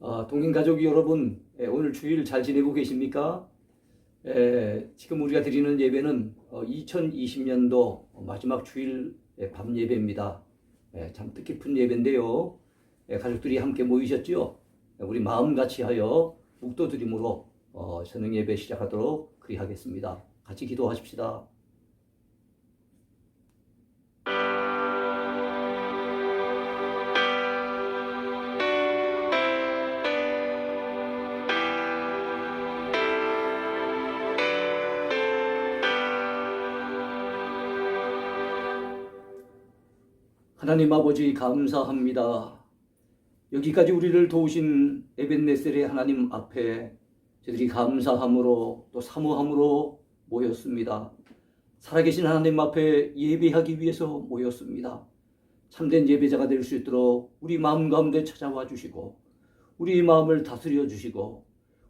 동행가족 여러분, 오늘 주일 잘 지내고 계십니까? 지금 우리가 드리는 예배는 2020년도 마지막 주일 밤 예배입니다. 참 뜻깊은 예배인데요. 가족들이 함께 모이셨죠? 우리 마음같이 하여 묵도드림으로 저녁 예배 시작하도록 그리하겠습니다. 같이 기도하십시다. 하나님 아버지 감사합니다. 여기까지 우리를 도우신 에벤네셀의 하나님 앞에 저희들이 감사함으로 또 사모함으로 모였습니다. 살아계신 하나님 앞에 예배하기 위해서 모였습니다. 참된 예배자가 될 수 있도록 우리 마음 가운데 찾아와 주시고 우리 마음을 다스려 주시고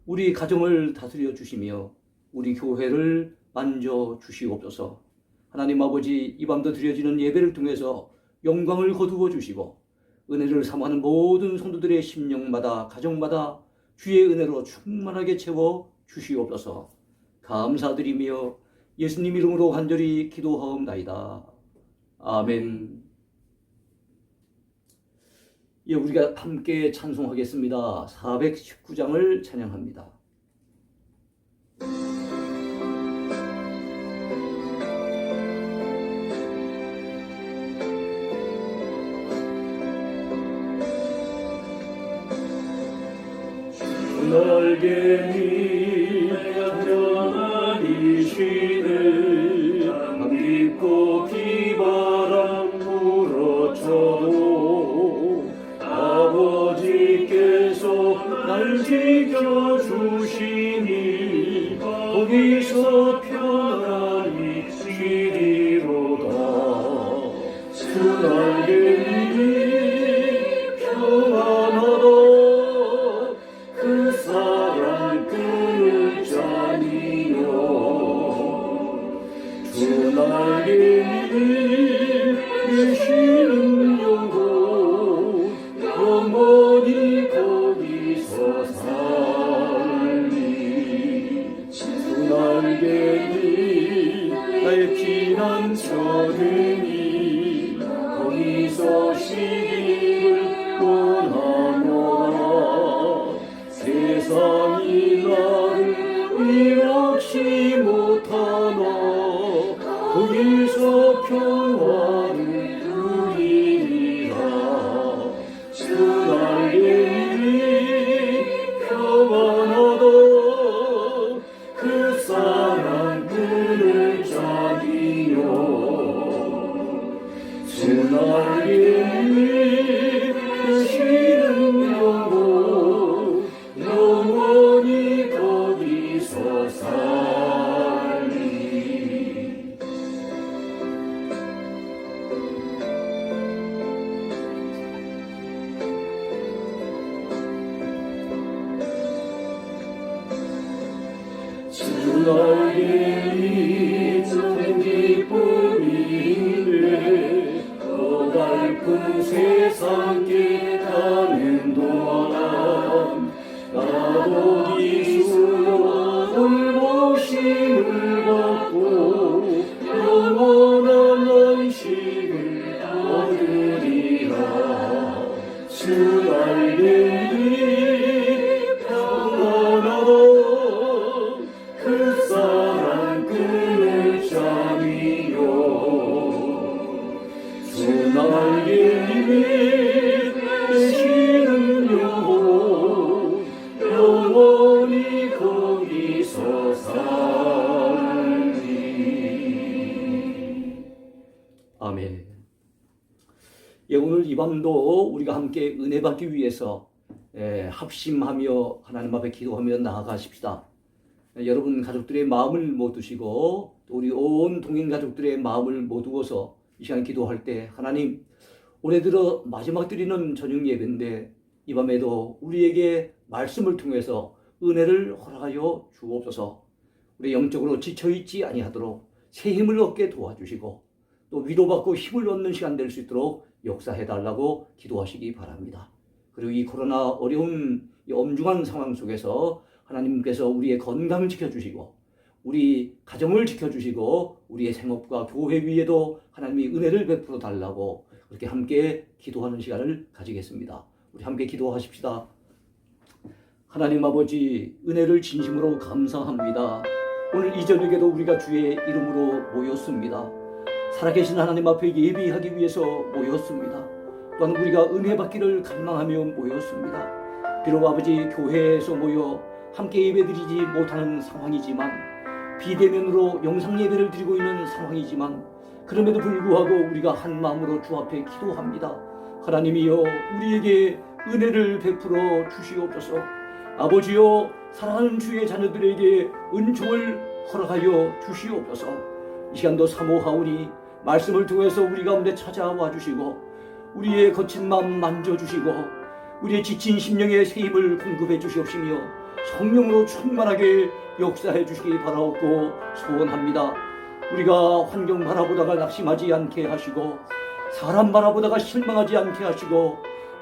우리 가정을 다스려 주시며 우리 교회를 만져 주시옵소서. 하나님 아버지, 이 밤도 드려지는 예배를 통해서 영광을 거두어 주시고 은혜를 사모하는 모든 성도들의 심령마다 가정마다 주의 은혜로 충만하게 채워 주시옵소서. 감사드리며 예수님 이름으로 간절히 기도하옵나이다. 아멘. 우리가 함께 찬송하겠습니다. 419장을 찬양합니다. 날개니 장전하리시네 강 깊고 비바람 불어쳐도 아버지께서 날 지켜주시니 거기서 편안히 쉬리로다. 그 날개니 평안하다. 그 사랑 끊을 자니요. 주 날개니 계시는 영혼 영원히 거기서 살리. 주 날개니 나의 피난처되니 거기서 쉬기를 원하노라. 세상이 나를 위롭지 못하나 거기서 평화를 누리리라. 주 날개니 평안하다. 그 사랑 끊을 자니요. 주 날개니 계시는 영혼 영원히 거기서 살리. 주 날개니 참 기쁨이네. 고달픈 세상 길 가는 동안 나도 기수와 돌보심을 받고 영원한 안식을 얻으리라. 주 날개니 평안하다. 그 사랑 끊을 자니요. 주 날개니 계시는 영혼 영원히 거기서 살리. 아멘. 오늘 이 밤도 우리가 함께 은혜 받기 위해서 합심하며 하나님 앞에 기도하며 나아가십시다. 여러분 가족들의 마음을 모두시고 또 우리 온 동행 가족들의 마음을 모두어서 이 시간 기도할 때, 하나님, 올해 들어 마지막 드리는 저녁 예배인데 이 밤에도 우리에게 말씀을 통해서 은혜를 허락하여 주옵소서. 우리 영적으로 지쳐있지 아니하도록 새 힘을 얻게 도와주시고 또 위로받고 힘을 얻는 시간 될 수 있도록 역사해달라고 기도하시기 바랍니다. 그리고 이 코로나 어려운 이 엄중한 상황 속에서 하나님께서 우리의 건강 지켜주시고 우리 가정을 지켜주시고 우리의 생업과 교회 위에도 하나님이 은혜를 베풀어 달라고 그렇게 함께 기도하는 시간을 가지겠습니다. 우리 함께 기도하십시다. 하나님 아버지, 은혜를 진심으로 감사합니다. 오늘 이 저녁에도 우리가 주의 이름으로 모였습니다. 살아계신 하나님 앞에 예배하기 위해서 모였습니다. 또한 우리가 은혜 받기를 갈망하며 모였습니다. 비록 아버지 교회에서 모여 함께 예배드리지 못하는 상황이지만, 비대면으로 영상 예배를 드리고 있는 상황이지만, 그럼에도 불구하고 우리가 한 마음으로 주 앞에 기도합니다. 하나님이여, 우리에게 은혜를 베풀어 주시옵소서. 아버지여, 사랑하는 주의 자녀들에게 은총을 허락하여 주시옵소서. 이 시간도 사모하오니 말씀을 통해서 우리 가운데 찾아와 주시고 우리의 거친 마음 만져주시고 우리의 지친 심령의 새 힘을 공급해 주시옵시며 성령으로 충만하게 역사해 주시기 바라옵고 소원합니다. 우리가 환경 바라보다가 낙심하지 않게 하시고 사람 바라보다가 실망하지 않게 하시고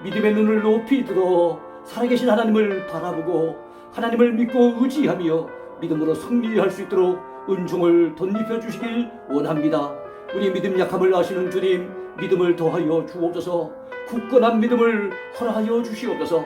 믿음의 눈을 높이 들어 살아계신 하나님을 바라보고 하나님을 믿고 의지하며 믿음으로 승리할 수 있도록 은총을 덧입혀 주시길 원합니다. 우리 믿음 약함을 아시는 주님, 믿음을 더하여 주옵소서. 굳건한 믿음을 허락하여 주시옵소서.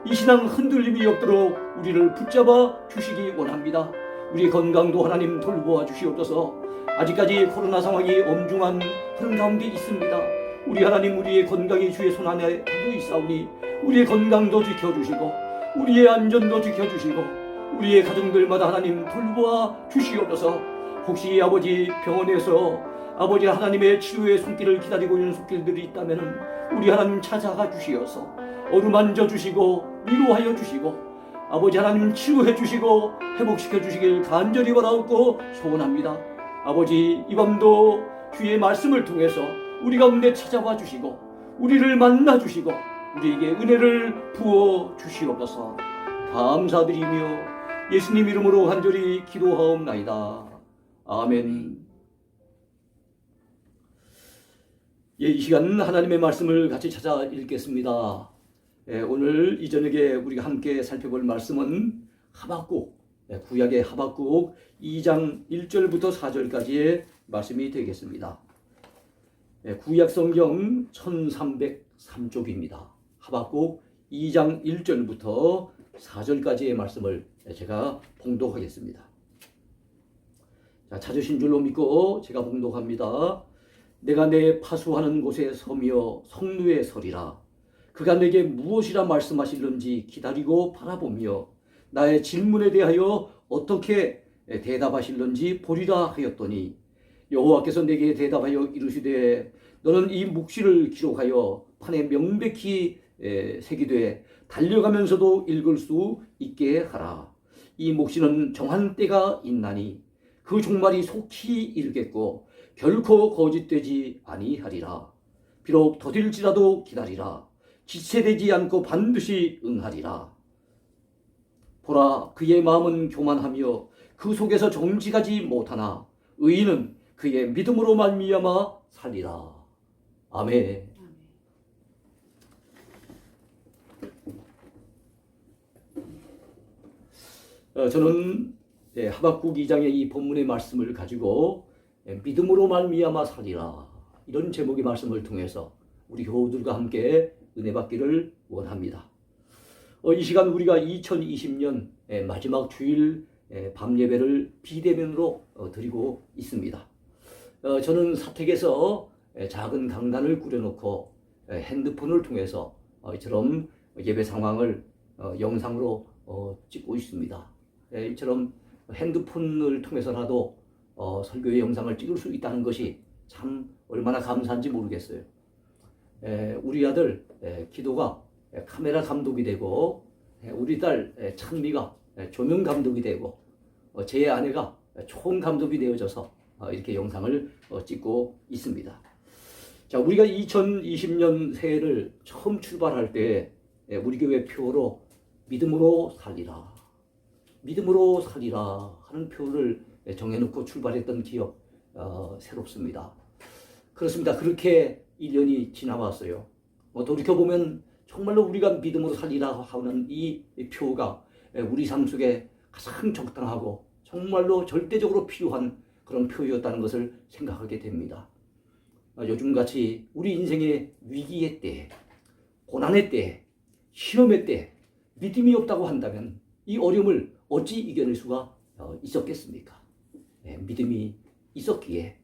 이 신앙 흔들림이 없도록 우리를 붙잡아 주시기 원합니다. 우리 건강도 하나님 돌보아 주시옵소서. 아직까지 코로나 상황이 엄중한 그런 가운데 있습니다. 우리 하나님, 우리의 건강이 주의 손안에 달려 있사오니 우리의 건강도 지켜주시고 우리의 안전도 지켜주시고 우리의 가정들마다 하나님 돌보아 주시옵소서. 혹시 아버지 병원에서 아버지 하나님의 치유의 손길을 기다리고 있는 손길들이 있다면 우리 하나님 찾아가 주시어서 어루만져 주시고 위로하여 주시고 아버지 하나님 치유해 주시고 회복시켜 주시길 간절히 바라옵고 소원합니다. 아버지, 이 밤도 주의 말씀을 통해서 우리 가운데 찾아와 주시고 우리를 만나 주시고 우리에게 은혜를 부어 주시옵소서. 감사드리며 예수님 이름으로 간절히 기도하옵나이다. 아멘. 예, 이 시간 하나님의 말씀을 같이 찾아 읽겠습니다. 오늘 이 저녁에 우리가 함께 살펴볼 말씀은 하박국, 구약의 하박국 2장 1절부터 4절까지의 말씀이 되겠습니다. 구약 성경 1303쪽입니다. 하박국 2장 1절부터 4절까지의 말씀을 제가 봉독하겠습니다. 자, 찾으신 줄로 믿고 제가 봉독합니다. 내가 내 파수하는 곳에 서며 성루에 서리라. 그가 내게 무엇이라 말씀하실는지 기다리고 바라보며 나의 질문에 대하여 어떻게 대답하실는지 보리라 하였더니 여호와께서 내게 대답하여 이르시되 너는 이 묵시를 기록하여 판에 명백히 새기되 달려가면서도 읽을 수 있게 하라. 이 묵시는 정한 때가 있나니 그 종말이 속히 이르겠고 결코 거짓되지 아니하리라. 비록 더딜지라도 기다리라. 지체되지 않고 반드시 응하리라. 보라, 그의 마음은 교만하며 그 속에서 정직하지 못하나 의인은 그의 믿음으로 말미암아 살리라. 아멘. 저는 하박국 2장의 이 본문의 말씀을 가지고 믿음으로 말미암아 살리라, 이런 제목의 말씀을 통해서 우리 교우들과 함께 은혜 받기를 원합니다. 이 시간 우리가 2020년 마지막 주일 밤 예배를 비대면으로 드리고 있습니다. 저는 사택에서 작은 강단을 꾸려놓고 핸드폰을 통해서 이처럼 예배 상황을 영상으로 찍고 있습니다. 이처럼 핸드폰을 통해서라도 설교의 영상을 찍을 수 있다는 것이 참 얼마나 감사한지 모르겠어요. 우리 아들 기도가 카메라 감독이 되고 우리 딸 찬미가 조명 감독이 되고 제 아내가 총 감독이 되어져서 이렇게 영상을 찍고 있습니다. 자, 우리가 2020년 새해를 처음 출발할 때 우리 교회 표로 믿음으로 살리라, 믿음으로 살리라 하는 표를 정해놓고 출발했던 기억 새롭습니다. 그렇습니다. 그렇게 1년이 지나왔어요. 돌이켜보면 정말로 우리가 믿음으로 살리라 하는 이 표가 우리 삶 속에 가장 적당하고 정말로 절대적으로 필요한 그런 표였다는 것을 생각하게 됩니다. 요즘같이 우리 인생의 위기의 때, 고난의 때, 시험의 때 믿음이 없다고 한다면 이 어려움을 어찌 이겨낼 수가 있었겠습니까? 믿음이 있었기에,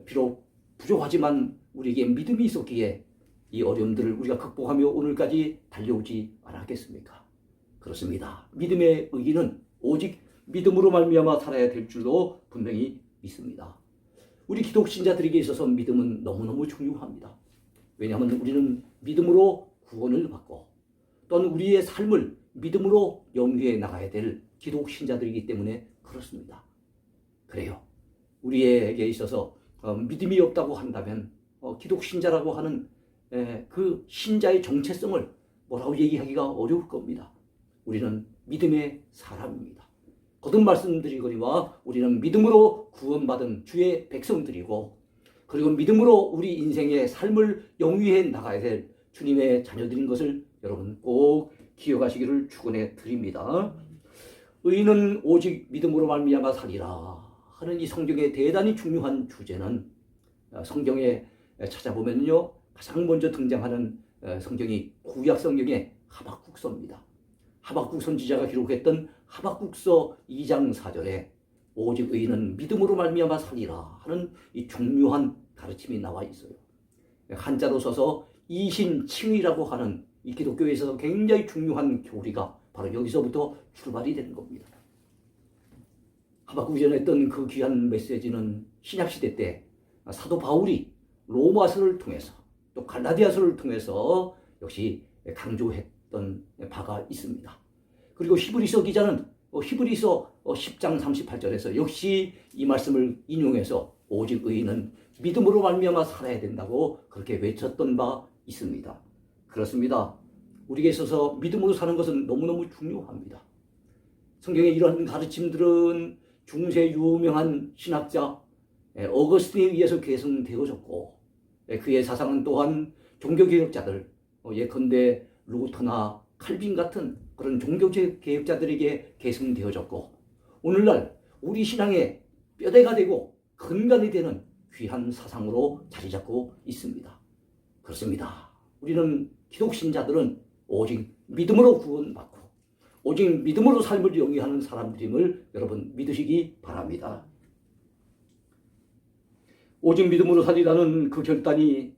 비록 부족하지만 우리에게 믿음이 있었기에 이 어려움들을 우리가 극복하며 오늘까지 달려오지 않았겠습니까? 그렇습니다. 믿음의 의의는 오직 믿음으로 말미암아 살아야 될 줄로 분명히 믿습니다. 우리 기독 신자들에게 있어서 믿음은 너무너무 중요합니다. 왜냐하면 우리는 믿음으로 구원을 받고 또한 우리의 삶을 믿음으로 영위해 나가야 될 기독 신자들이기 때문에 그렇습니다. 그래요. 우리에게 있어서 믿음이 없다고 한다면 기독 신자라고 하는 그 신자의 정체성을 뭐라고 얘기하기가 어려울 겁니다. 우리는 믿음의 사람입니다. 거듭 말씀드리거니와 우리는 믿음으로 구원받은 주의 백성들이고, 그리고 믿음으로 우리 인생의 삶을 영위해 나가야 될 주님의 자녀들인 것을 여러분 꼭 기억하시기를 축원해 드립니다. 의인은 오직 믿음으로 말미암아 살리라 하는 이 성경의 대단히 중요한 주제는 성경에 찾아보면요, 가장 먼저 등장하는 성경이 구약 성경의 하박국서입니다. 하박국 선지자가 기록했던 하박국서 2장 4절에 오직 의인은 믿음으로 말미암아 살리라 하는 이 중요한 가르침이 나와 있어요. 한자로 써서 이신칭의라고 하는 이 기독교에 있어서 굉장히 중요한 교리가 바로 여기서부터 출발이 되는 겁니다. 하박국이 전했던 그 귀한 메시지는 신약시대 때 사도 바울이 로마서를 통해서 또 갈라디아서를 통해서 역시 강조했던 바가 있습니다. 그리고 히브리서 기자는 히브리서 10장 38절에서 역시 이 말씀을 인용해서 오직 의인은 믿음으로 말미암아 살아야 된다고 그렇게 외쳤던 바 있습니다. 그렇습니다. 우리에게 있어서 믿음으로 사는 것은 너무너무 중요합니다. 성경의 이런 가르침들은 중세 유명한 신학자 어거스틴에 의해서 계승되어졌고, 그의 사상은 또한 종교개혁자들, 예컨대 루터나 칼빈 같은 그런 종교개혁자들에게 계승되어졌고, 오늘날 우리 신앙의 뼈대가 되고 근간이 되는 귀한 사상으로 자리 잡고 있습니다. 그렇습니다. 우리는 기독신자들은 오직 믿음으로 구원받고 오직 믿음으로 삶을 영위하는 사람들임을 여러분 믿으시기 바랍니다. 오직 믿음으로 살리라는 그 결단이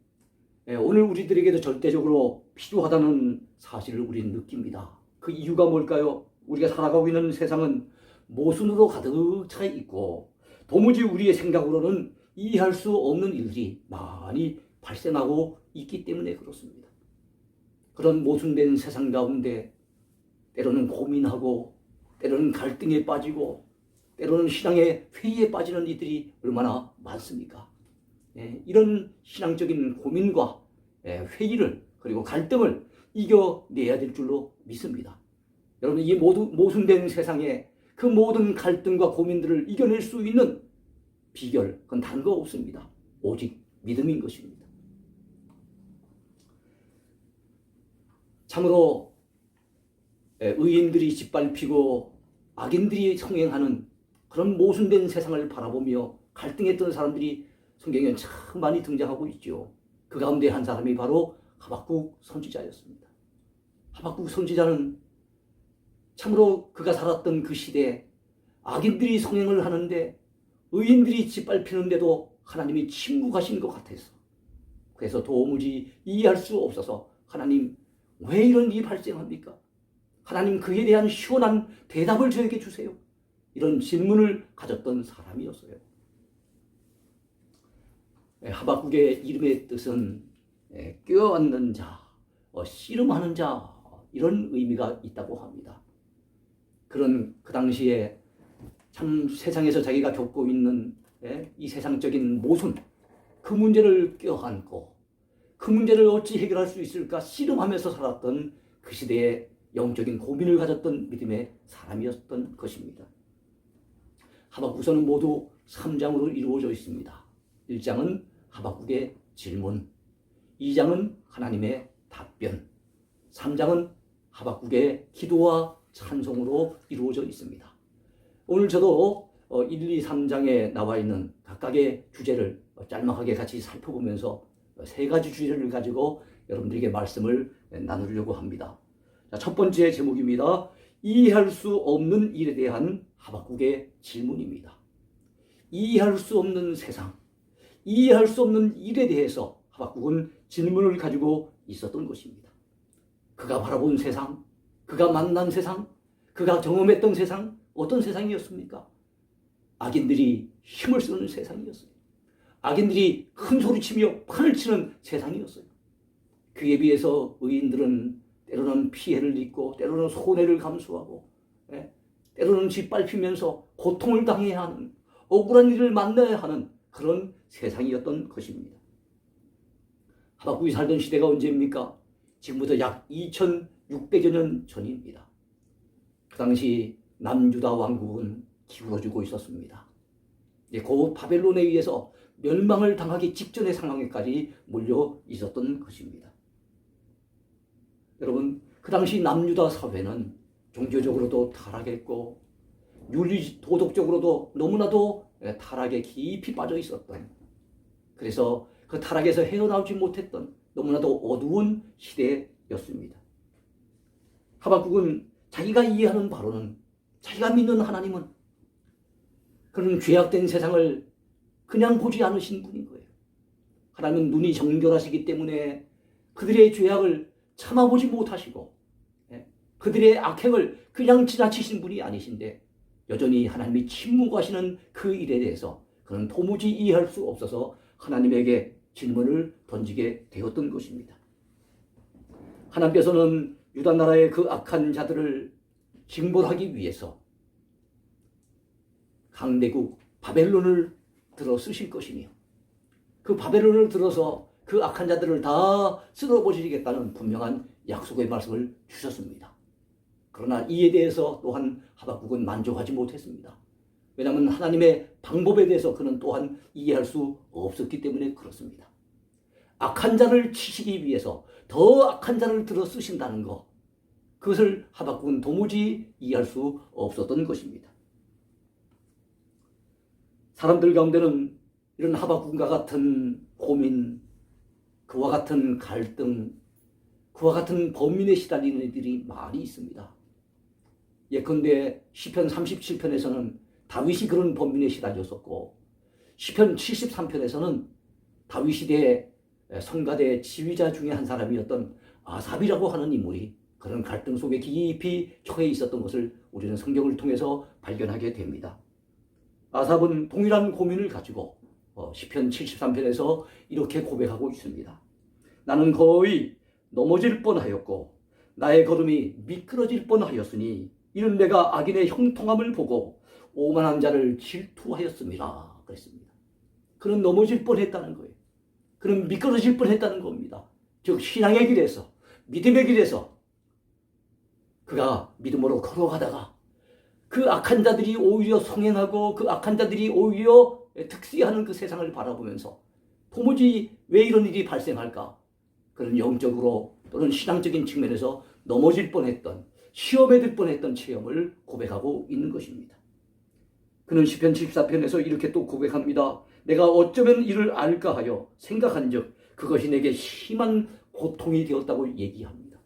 오늘 우리들에게도 절대적으로 필요하다는 사실을 우리는 느낍니다. 그 이유가 뭘까요? 우리가 살아가고 있는 세상은 모순으로 가득 차 있고 도무지 우리의 생각으로는 이해할 수 없는 일들이 많이 발생하고 있기 때문에 그렇습니다. 그런 모순된 세상 가운데 때로는 고민하고 때로는 갈등에 빠지고 때로는 신앙의 회의에 빠지는 이들이 얼마나 많습니까? 이런 신앙적인 고민과 회의를 그리고 갈등을 이겨내야 될 줄로 믿습니다. 여러분, 이 모순된 세상에 그 모든 갈등과 고민들을 이겨낼 수 있는 비결, 그건 다른 거 없습니다. 오직 믿음인 것입니다. 참으로 의인들이 짓밟히고 악인들이 성행하는 그런 모순된 세상을 바라보며 갈등했던 사람들이 성경에 참 많이 등장하고 있죠. 그 가운데 한 사람이 바로 하박국 선지자였습니다. 하박국 선지자는 참으로 그가 살았던 그 시대에 악인들이 성행을 하는데 의인들이 짓밟히는데도 하나님이 침묵하신 것 같아서, 그래서 도무지 이해할 수 없어서 하나님 왜 이런 일이 발생합니까? 하나님 그에 대한 시원한 대답을 저에게 주세요. 이런 질문을 가졌던 사람이었어요. 하박국의 이름의 뜻은 껴안는 자, 씨름하는 자, 이런 의미가 있다고 합니다. 그런 그 당시에 참 세상에서 자기가 겪고 있는 이 세상적인 모순, 그 문제를 껴안고 그 문제를 어찌 해결할 수 있을까 씨름하면서 살았던 그 시대에 영적인 고민을 가졌던 믿음의 사람이었던 것입니다. 하박국서는 모두 3장으로 이루어져 있습니다. 1장은 하박국의 질문, 2장은 하나님의 답변, 3장은 하박국의 기도와 찬송으로 이루어져 있습니다. 오늘 저도 1, 2, 3장에 나와 있는 각각의 주제를 짤막하게 같이 살펴보면서 세 가지 주제를 가지고 여러분들에게 말씀을 나누려고 합니다. 자, 첫 번째 제목입니다. 이해할 수 없는 일에 대한 하박국의 질문입니다. 이해할 수 없는 세상, 이해할 수 없는 일에 대해서 하박국은 질문을 가지고 있었던 것입니다. 그가 바라본 세상, 그가 만난 세상, 그가 경험했던 세상, 어떤 세상이었습니까? 악인들이 힘을 쓰는 세상이었어요. 악인들이 큰 소리치며 판을 치는 세상이었어요. 그에 비해서 의인들은 때로는 피해를 입고 때로는 손해를 감수하고 때로는 짓밟히면서 고통을 당해야 하는, 억울한 일을 만나야 하는 그런 세상이었던 것입니다. 하박국이 살던 시대가 언제입니까? 지금부터 약 2600여 년 전입니다. 그 당시 남유다 왕국은 기울어지고 있었습니다. 곧 바벨론에 의해서 멸망을 당하기 직전의 상황에까지 몰려 있었던 것입니다. 여러분, 그 당시 남유다 사회는 종교적으로도 타락했고 윤리 도덕적으로도 너무나도 타락에 깊이 빠져 있었던, 그래서 그 타락에서 헤어나오지 못했던 너무나도 어두운 시대였습니다. 하박국은 자기가 이해하는 바로는, 자기가 믿는 하나님은 그런 죄악된 세상을 그냥 보지 않으신 분인 거예요. 하나님은 눈이 정결하시기 때문에 그들의 죄악을 참아보지 못하시고 그들의 악행을 그냥 지나치신 분이 아니신데, 여전히 하나님이 침묵하시는 그 일에 대해서 그는 도무지 이해할 수 없어서 하나님에게 질문을 던지게 되었던 것입니다. 하나님께서는 유다 나라의 그 악한 자들을 징벌하기 위해서 강대국 바벨론을 들어 쓰실 것이며, 그 바벨론을 들어서 그 악한 자들을 다 쓸어버리겠다는 분명한 약속의 말씀을 주셨습니다. 그러나 이에 대해서 또한 하박국은 만족하지 못했습니다. 왜냐하면 하나님의 방법에 대해서 그는 또한 이해할 수 없었기 때문에 그렇습니다. 악한 자를 치시기 위해서 더 악한 자를 들어 쓰신다는 것, 그것을 하박국은 도무지 이해할 수 없었던 것입니다. 사람들 가운데는 이런 하박국과 같은 고민, 그와 같은 갈등, 그와 같은 범민에 시달리는 이들이 많이 있습니다. 예컨대 시편 37편에서는 다윗이 그런 범민에 시달렸었고, 시편 73편에서는 다윗 시대의 성가대 지휘자 중에 한 사람이었던 아삽이라고 하는 인물이 그런 갈등 속에 깊이 처해 있었던 것을 우리는 성경을 통해서 발견하게 됩니다. 아삽은 동일한 고민을 가지고 시편 73편에서 이렇게 고백하고 있습니다. 나는 거의 넘어질 뻔하였고 나의 걸음이 미끄러질 뻔하였으니 이는 내가 악인의 형통함을 보고 오만한 자를 질투하였습니다. 그랬습니다. 그는 넘어질 뻔했다는 거예요. 그는 미끄러질 뻔했다는 겁니다. 즉 신앙의 길에서, 믿음의 길에서 그가 믿음으로 걸어가다가 그 악한 자들이 오히려 성행하고 그 악한 자들이 오히려 득세하는 그 세상을 바라보면서 도무지 왜 이런 일이 발생할까? 그런 영적으로 또는 신앙적인 측면에서 넘어질 뻔했던, 시험에 들 뻔했던 체험을 고백하고 있는 것입니다. 그는 시편 74편에서 이렇게 또 고백합니다. 내가 어쩌면 이를 알까 하여 생각한 적 그것이 내게 심한 고통이 되었다고 얘기합니다.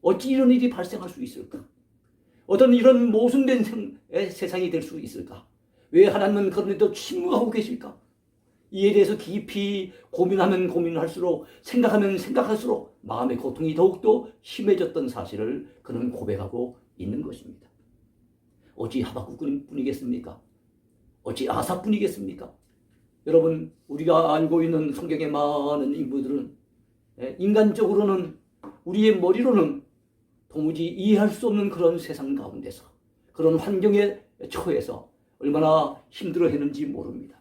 어찌 이런 일이 발생할 수 있을까? 어떤 이런 모순된 세상이 될 수 있을까? 왜 하나님은 그런데도 침묵하고 계실까? 이에 대해서 깊이 고민하면 고민할수록, 생각하면 생각할수록 마음의 고통이 더욱더 심해졌던 사실을 그는 고백하고 있는 것입니다. 어찌 하박국뿐이겠습니까? 어찌 아삽뿐이겠습니까? 여러분, 우리가 알고 있는 성경의 많은 인물들은 인간적으로는, 우리의 머리로는 도무지 이해할 수 없는 그런 세상 가운데서, 그런 환경에 처해서 얼마나 힘들어했는지 모릅니다.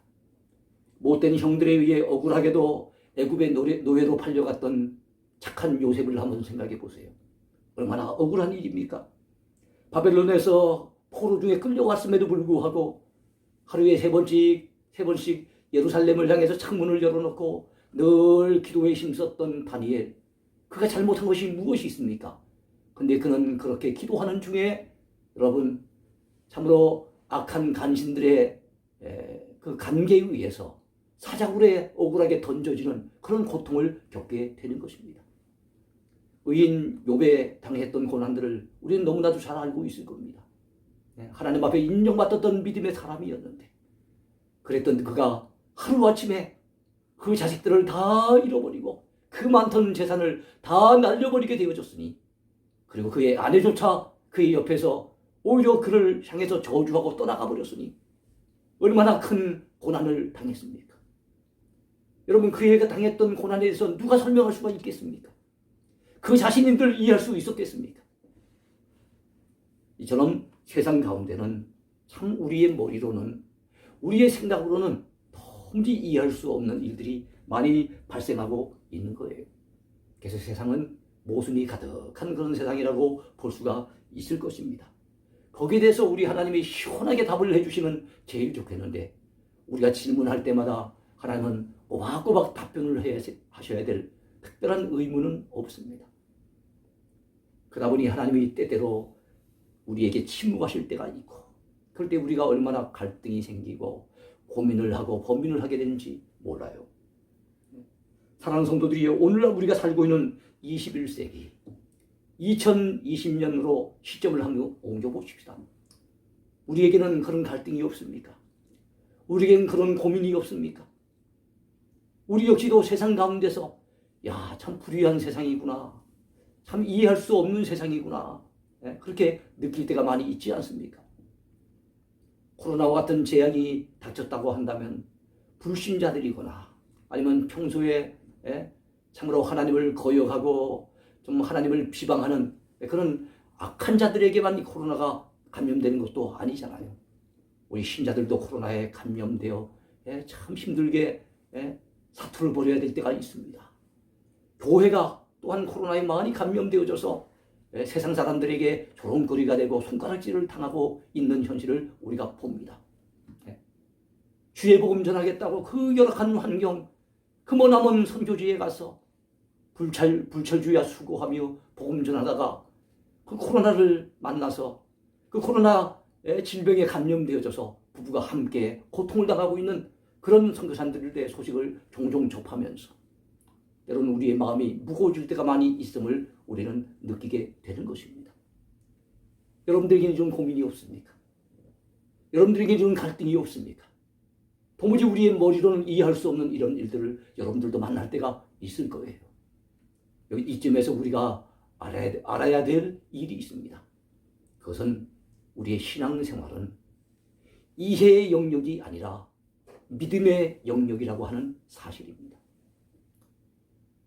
못된 형들에 의해 억울하게도 애굽의 노예로 팔려갔던 착한 요셉을 한번 생각해 보세요. 얼마나 억울한 일입니까? 바벨론에서 포로 중에 끌려왔음에도 불구하고 하루에 세 번씩 예루살렘을 향해서 창문을 열어놓고 늘 기도에 힘썼던 다니엘, 그가 잘못한 것이 무엇이 있습니까? 근데 그는 그렇게 기도하는 중에 여러분 참으로 악한 간신들의 그 관계에 의해서 사자굴에 억울하게 던져지는 그런 고통을 겪게 되는 것입니다. 의인 욥에 당했던 고난들을 우리는 너무나도 잘 알고 있을 겁니다. 하나님 앞에 인정받았던 믿음의 사람이었는데 그랬던 그가 하루아침에 그 자식들을 다 잃어버리고 그 많던 재산을 다 날려버리게 되어졌으니 그리고 그의 아내조차 그의 옆에서 오히려 그를 향해서 저주하고 떠나가 버렸으니 얼마나 큰 고난을 당했습니까? 여러분 그애가 당했던 고난에 대해서 누가 설명할 수가 있겠습니까? 그 자신님들 이해할 수 있었겠습니까? 이처럼 세상 가운데는 참 우리의 머리로는 우리의 생각으로는 도무지 이해할 수 없는 일들이 많이 발생하고 있는 거예요. 그래서 세상은 모순이 가득한 그런 세상이라고 볼 수가 있을 것입니다. 거기에 대해서 우리 하나님이 시원하게 답을 해주시면 제일 좋겠는데 우리가 질문할 때마다 하나님은 꼬박꼬박 답변을 하셔야 될 특별한 의무는 없습니다. 그러다 보니 하나님이 때때로 우리에게 침묵하실 때가 있고 그럴 때 우리가 얼마나 갈등이 생기고 고민을 하고 범민을 하게 되는지 몰라요. 사랑하는 성도들이 오늘날 우리가 살고 있는 21세기 2020년으로 시점을 한번 옮겨보십시다. 우리에게는 그런 갈등이 없습니까? 우리에게는 그런 고민이 없습니까? 우리 역시도 세상 가운데서 야, 참 불의한 세상이구나. 참 이해할 수 없는 세상이구나. 그렇게 느낄 때가 많이 있지 않습니까? 코로나와 같은 재앙이 닥쳤다고 한다면 불신자들이거나 아니면 평소에 참으로 하나님을 거역하고 좀 하나님을 비방하는 그런 악한 자들에게만 이 코로나가 감염되는 것도 아니잖아요. 우리 신자들도 코로나에 감염되어 참 힘들게 사투를 벌여야 될 때가 있습니다. 교회가 또한 코로나에 많이 감염되어져서 세상 사람들에게 조롱거리가 되고 손가락질을 당하고 있는 현실을 우리가 봅니다. 주의 복음 전하겠다고 그 열악한 환경, 그 머나먼 선교지에 가서 불철주야 수고하며 복음 전하다가 그 코로나를 만나서 그 코로나 질병에 감염되어져서 부부가 함께 고통을 당하고 있는 그런 선교사님들에 대해 소식을 종종 접하면서 때로는 우리의 마음이 무거워질 때가 많이 있음을 우리는 느끼게 되는 것입니다. 여러분들에게는 좀 고민이 없습니까? 여러분들에게는 좀 갈등이 없습니까? 도무지 우리의 머리로는 이해할 수 없는 이런 일들을 여러분들도 만날 때가 있을 거예요. 여기 이쯤에서 우리가 알아야 될 일이 있습니다. 그것은 우리의 신앙생활은 이해의 영역이 아니라 믿음의 영역이라고 하는 사실입니다.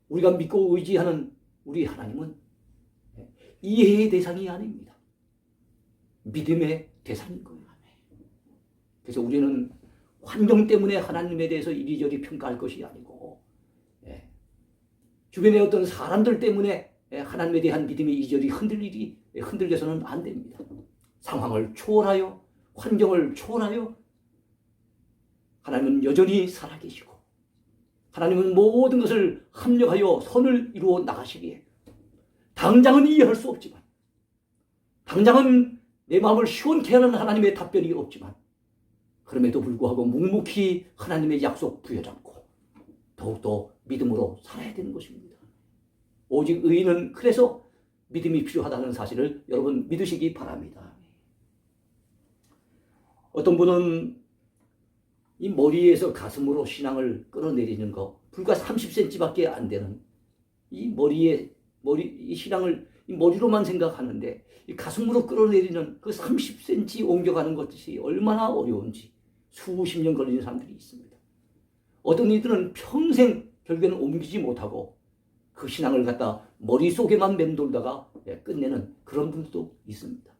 우리가 믿고 의지하는 우리 하나님은 이해의 대상이 아닙니다. 믿음의 대상인 거예요. 그래서 우리는 환경 때문에 하나님에 대해서 이리저리 평가할 것이 아니고 주변의 어떤 사람들 때문에 하나님에 대한 믿음이 이리저리 흔들려서는 안 됩니다. 상황을 초월하여 환경을 초월하여 하나님은 여전히 살아계시고 하나님은 모든 것을 합력하여 선을 이루어 나가시기에 당장은 이해할 수 없지만 당장은 내 마음을 시원케 하는 하나님의 답변이 없지만 그럼에도 불구하고 묵묵히 하나님의 약속 부여잡고 더욱더 믿음으로 살아야 되는 것입니다. 오직 의인은 그래서 믿음이 필요하다는 사실을 여러분 믿으시기 바랍니다. 어떤 분은 이 머리에서 가슴으로 신앙을 끌어내리는 거 불과 30cm밖에 안 되는 이 이 신앙을 이 머리로만 생각하는데 이 가슴으로 끌어내리는 그 30cm 옮겨가는 것이 얼마나 어려운지 수십 년 걸리는 사람들이 있습니다. 어떤 이들은 평생 결국에는 옮기지 못하고 그 신앙을 갖다 머릿속에만 맴돌다가 끝내는 그런 분들도 있습니다.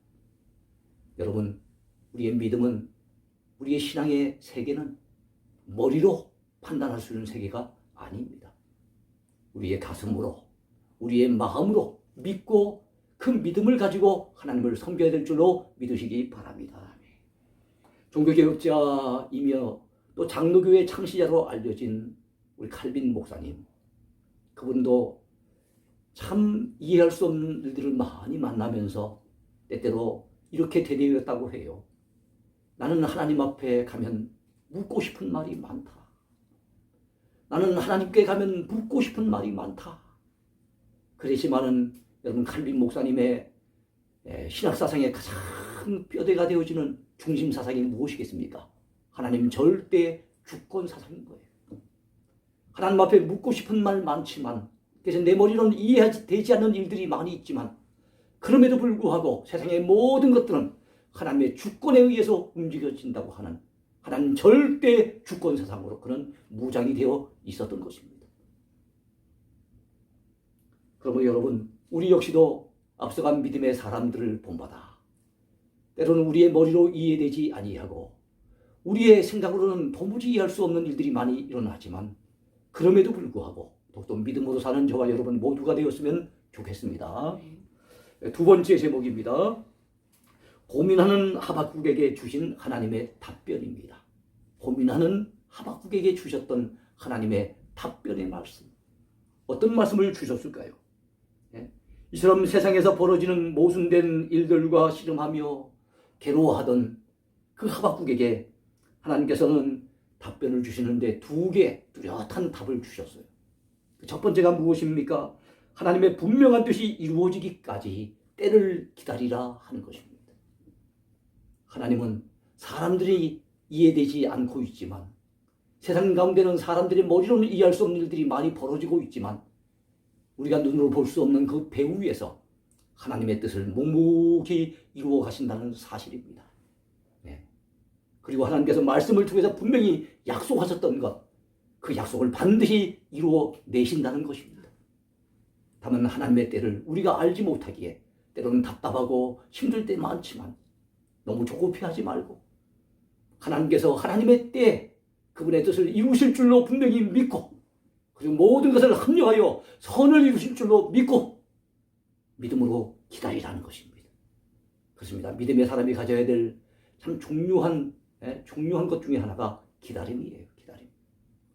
여러분, 우리의 믿음은 우리의 신앙의 세계는 머리로 판단할 수 있는 세계가 아닙니다. 우리의 가슴으로, 우리의 마음으로 믿고 그 믿음을 가지고 하나님을 섬겨야 될 줄로 믿으시기 바랍니다. 종교개혁자이며 또 장로교회 창시자로 알려진 우리 칼빈 목사님, 그분도 참 이해할 수 없는 일들을 많이 만나면서 때때로 이렇게 되뇌었다고 해요. 나는 하나님 앞에 가면 묻고 싶은 말이 많다. 나는 하나님께 가면 묻고 싶은 말이 많다. 그렇지만은 여러분, 칼빈 목사님의 신학사상의 가장 뼈대가 되어지는 중심사상이 무엇이겠습니까? 하나님 절대 주권 사상인 거예요. 하나님 앞에 묻고 싶은 말 많지만, 그래서 내 머리로는 이해되지 않는 일들이 많이 있지만, 그럼에도 불구하고 세상의 모든 것들은 하나님의 주권에 의해서 움직여진다고 하는 하나님 절대 주권 사상으로 그는 무장이 되어 있었던 것입니다. 그러면 여러분, 우리 역시도 앞서간 믿음의 사람들을 본받아 때로는 우리의 머리로 이해되지 아니하고 우리의 생각으로는 도무지 이해할 수 없는 일들이 많이 일어나지만, 그럼에도 불구하고 또 믿음으로 사는 저와 여러분 모두가 되었으면 좋겠습니다. 두 번째 제목입니다. 고민하는 하박국에게 주신 하나님의 답변입니다. 고민하는 하박국에게 주셨던 하나님의 답변의 말씀. 어떤 말씀을 주셨을까요? 이처럼 세상에서 벌어지는 모순된 일들과 씨름하며 괴로워하던 그 하박국에게 하나님께서는 답변을 주시는데 두 개 뚜렷한 답을 주셨어요. 첫 번째가 무엇입니까? 하나님의 분명한 뜻이 이루어지기까지 때를 기다리라 하는 것입니다. 하나님은 사람들이 이해되지 않고 있지만, 세상 가운데는 사람들의 머리로는 이해할 수 없는 일들이 많이 벌어지고 있지만, 우리가 눈으로 볼 수 없는 그 배후 위에서 하나님의 뜻을 묵묵히 이루어 가신다는 사실입니다. 그리고 하나님께서 말씀을 통해서 분명히 약속하셨던 것, 그 약속을 반드시 이루어 내신다는 것입니다. 다만 하나님의 때를 우리가 알지 못하기에 때로는 답답하고 힘들 때 많지만 너무 조급해하지 말고 하나님께서 하나님의 때에 그분의 뜻을 이루실 줄로 분명히 믿고, 그리고 모든 것을 합력하여 선을 이루실 줄로 믿고 믿음으로 기다리라는 것입니다. 그렇습니다. 믿음의 사람이 가져야 될 참 중요한 것 중에 하나가 기다림이에요. 기다림.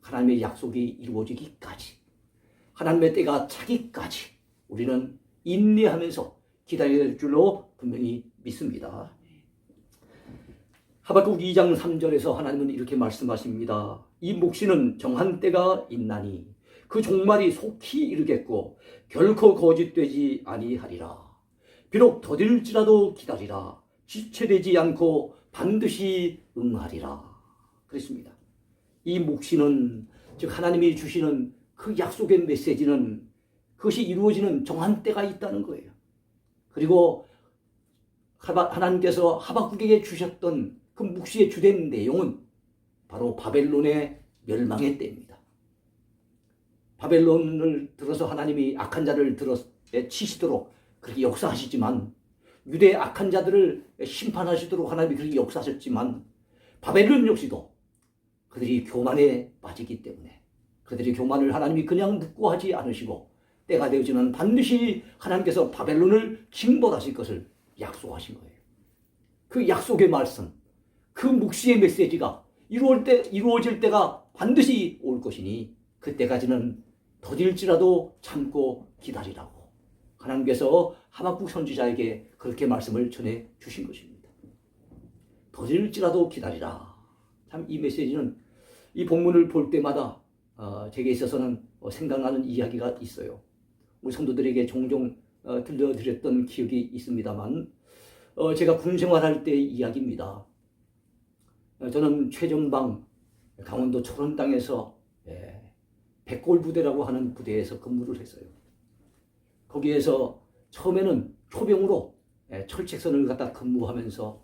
하나님의 약속이 이루어지기까지, 하나님의 때가 차기까지 우리는 인내하면서 기다려야 될 줄로 분명히 믿습니다. 하박국 2장 3절에서 하나님은 이렇게 말씀하십니다. 이 묵시는 정한 때가 있나니 그 종말이 속히 이르겠고 결코 거짓되지 아니하리라. 비록 더딜지라도 기다리라. 지체되지 않고 반드시 응하리라. 그랬습니다. 이 묵시는, 즉 하나님이 주시는 그 약속의 메시지는 그것이 이루어지는 정한 때가 있다는 거예요. 그리고 하나님께서 하박국에게 주셨던 그 묵시의 주된 내용은 바로 바벨론의 멸망의 때입니다. 바벨론을 들어서 하나님이 악한 자를 치시도록 그렇게 역사하시지만, 유대의 악한 자들을 심판하시도록 하나님이 그렇게 역사하셨지만, 바벨론 역시도 그들이 교만에 빠지기 때문에 그들의 교만을 하나님이 그냥 묵고하지 않으시고 때가 되어지면 반드시 하나님께서 바벨론을 징벌하실 것을 약속하신 거예요. 그 약속의 말씀, 그 묵시의 메시지가 이루어질 때가 반드시 올 것이니 그때까지는 더딜지라도 참고 기다리라고 하나님께서 하박국 선지자에게 그렇게 말씀을 전해 주신 것입니다. 더딜지라도 기다리라. 참 이 메시지는 이 본문을 볼 때마다 제게 있어서는 생각나는 이야기가 있어요. 우리 성도들에게 종종 들려드렸던 기억이 있습니다만, 제가 군 생활할 때의 이야기입니다. 저는 최전방 강원도 철원 땅에서 백골 부대라고 하는 부대에서 근무를 했어요. 거기에서 처음에는 초병으로 철책선을 갖다 근무하면서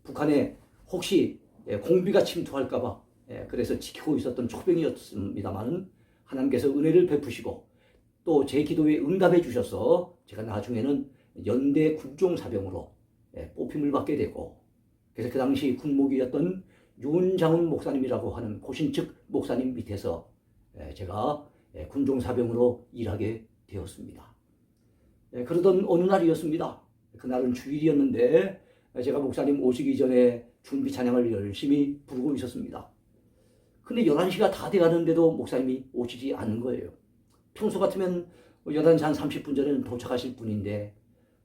북한에 혹시 공비가 침투할까봐 그래서 지키고 있었던 초병이었습니다만, 하나님께서 은혜를 베푸시고 또 제 기도에 응답해 주셔서 제가 나중에는 연대 군종사병으로 뽑힘을 받게 되고, 그래서 그 당시 군목이었던 윤장훈 목사님이라고 하는 고신측 목사님 밑에서 제가 군종사병으로 일하게 되었습니다. 그러던 어느 날이었습니다. 그날은 주일이었는데 제가 목사님 오시기 전에 준비 찬양을 열심히 부르고 있었습니다. 근데 11시가 다 돼가는데도 목사님이 오시지 않는 거예요. 평소 같으면 11시 한 30분 전에는 도착하실 분인데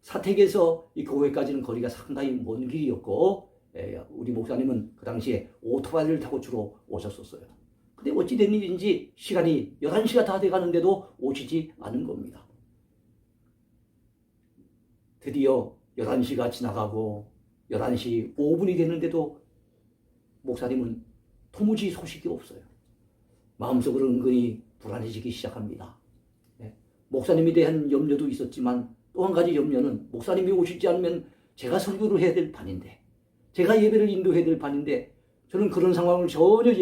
사택에서 이 교회까지는 거리가 상당히 먼 길이었고 우리 목사님은 그 당시에 오토바이를 타고 주로 오셨었어요. 근데 어찌 된 일인지 시간이 11시가 다 돼가는데도 오시지 않은 겁니다. 드디어 11시가 지나가고 11시 5분이 됐는데도 목사님은 도무지 소식이 없어요. 마음속으로 은근히 불안해지기 시작합니다. 목사님에 대한 염려도 있었지만 또 한 가지 염려는 목사님이 오시지 않으면 제가 설교를 해야 될 판인데, 제가 예배를 인도해야 될 판인데, 저는 그런 상황을 전혀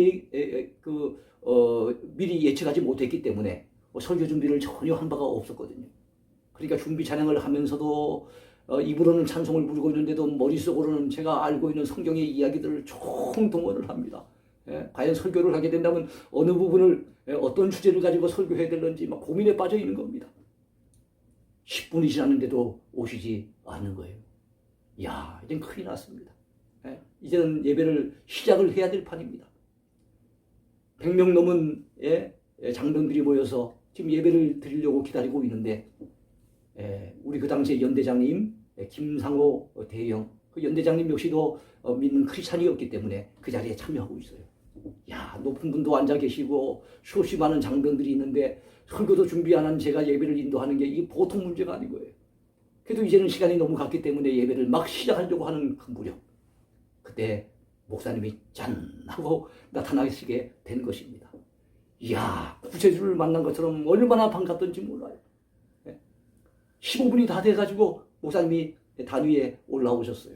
미리 예측하지 못했기 때문에 설교 준비를 전혀 한 바가 없었거든요. 그러니까 준비 찬양을 하면서도 입으로는 찬송을 부르고 있는데도 머릿속으로는 제가 알고 있는 성경의 이야기들을 총동원을 합니다. 과연 설교를 하게 된다면 어느 부분을 어떤 주제를 가지고 설교해야 되는지 막 고민에 빠져 있는 겁니다. 10분이 지났는데도 오시지 않는 거예요. 이야, 이젠 큰일 났습니다. 이제는 예배를 시작을 해야 될 판입니다. 100명 넘은 장병들이 모여서 지금 예배를 드리려고 기다리고 있는데 우리 그 당시에 연대장님 김상호 대령, 그 연대장님 역시도 믿는 크리스찬이었기 때문에 그 자리에 참여하고 있어요. 야, 높은 분도 앉아 계시고 수없이 많은 장병들이 있는데 설교도 준비 안 한 제가 예배를 인도하는 게 이게 보통 문제가 아닌 거예요. 그래도 이제는 시간이 너무 갔기 때문에 예배를 막 시작하려고 하는 그 무렵, 그때 목사님이 짠 하고 나타나시게 된 것입니다. 이야, 구세주를 만난 것처럼 얼마나 반갑던지 몰라요. 15분이 다 돼가지고 목사님이 단위에 올라오셨어요.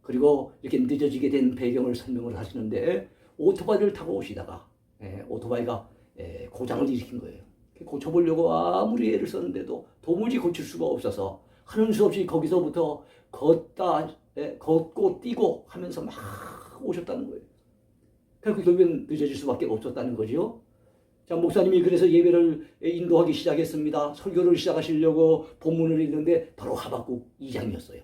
그리고 이렇게 늦어지게 된 배경을 설명을 하시는데 오토바이를 타고 오시다가 오토바이가 고장을 일으킨 거예요. 고쳐보려고 아무리 애를 썼는데도 도무지 고칠 수가 없어서 하는 수 없이 거기서부터 걷고 뛰고 하면서 막 오셨다는 거예요. 그래서 결국엔 늦어질 수밖에 없었다는 거죠. 자, 목사님이 그래서 예배를 인도하기 시작했습니다. 설교를 시작하시려고 본문을 읽는데 바로 하박국 2장이었어요.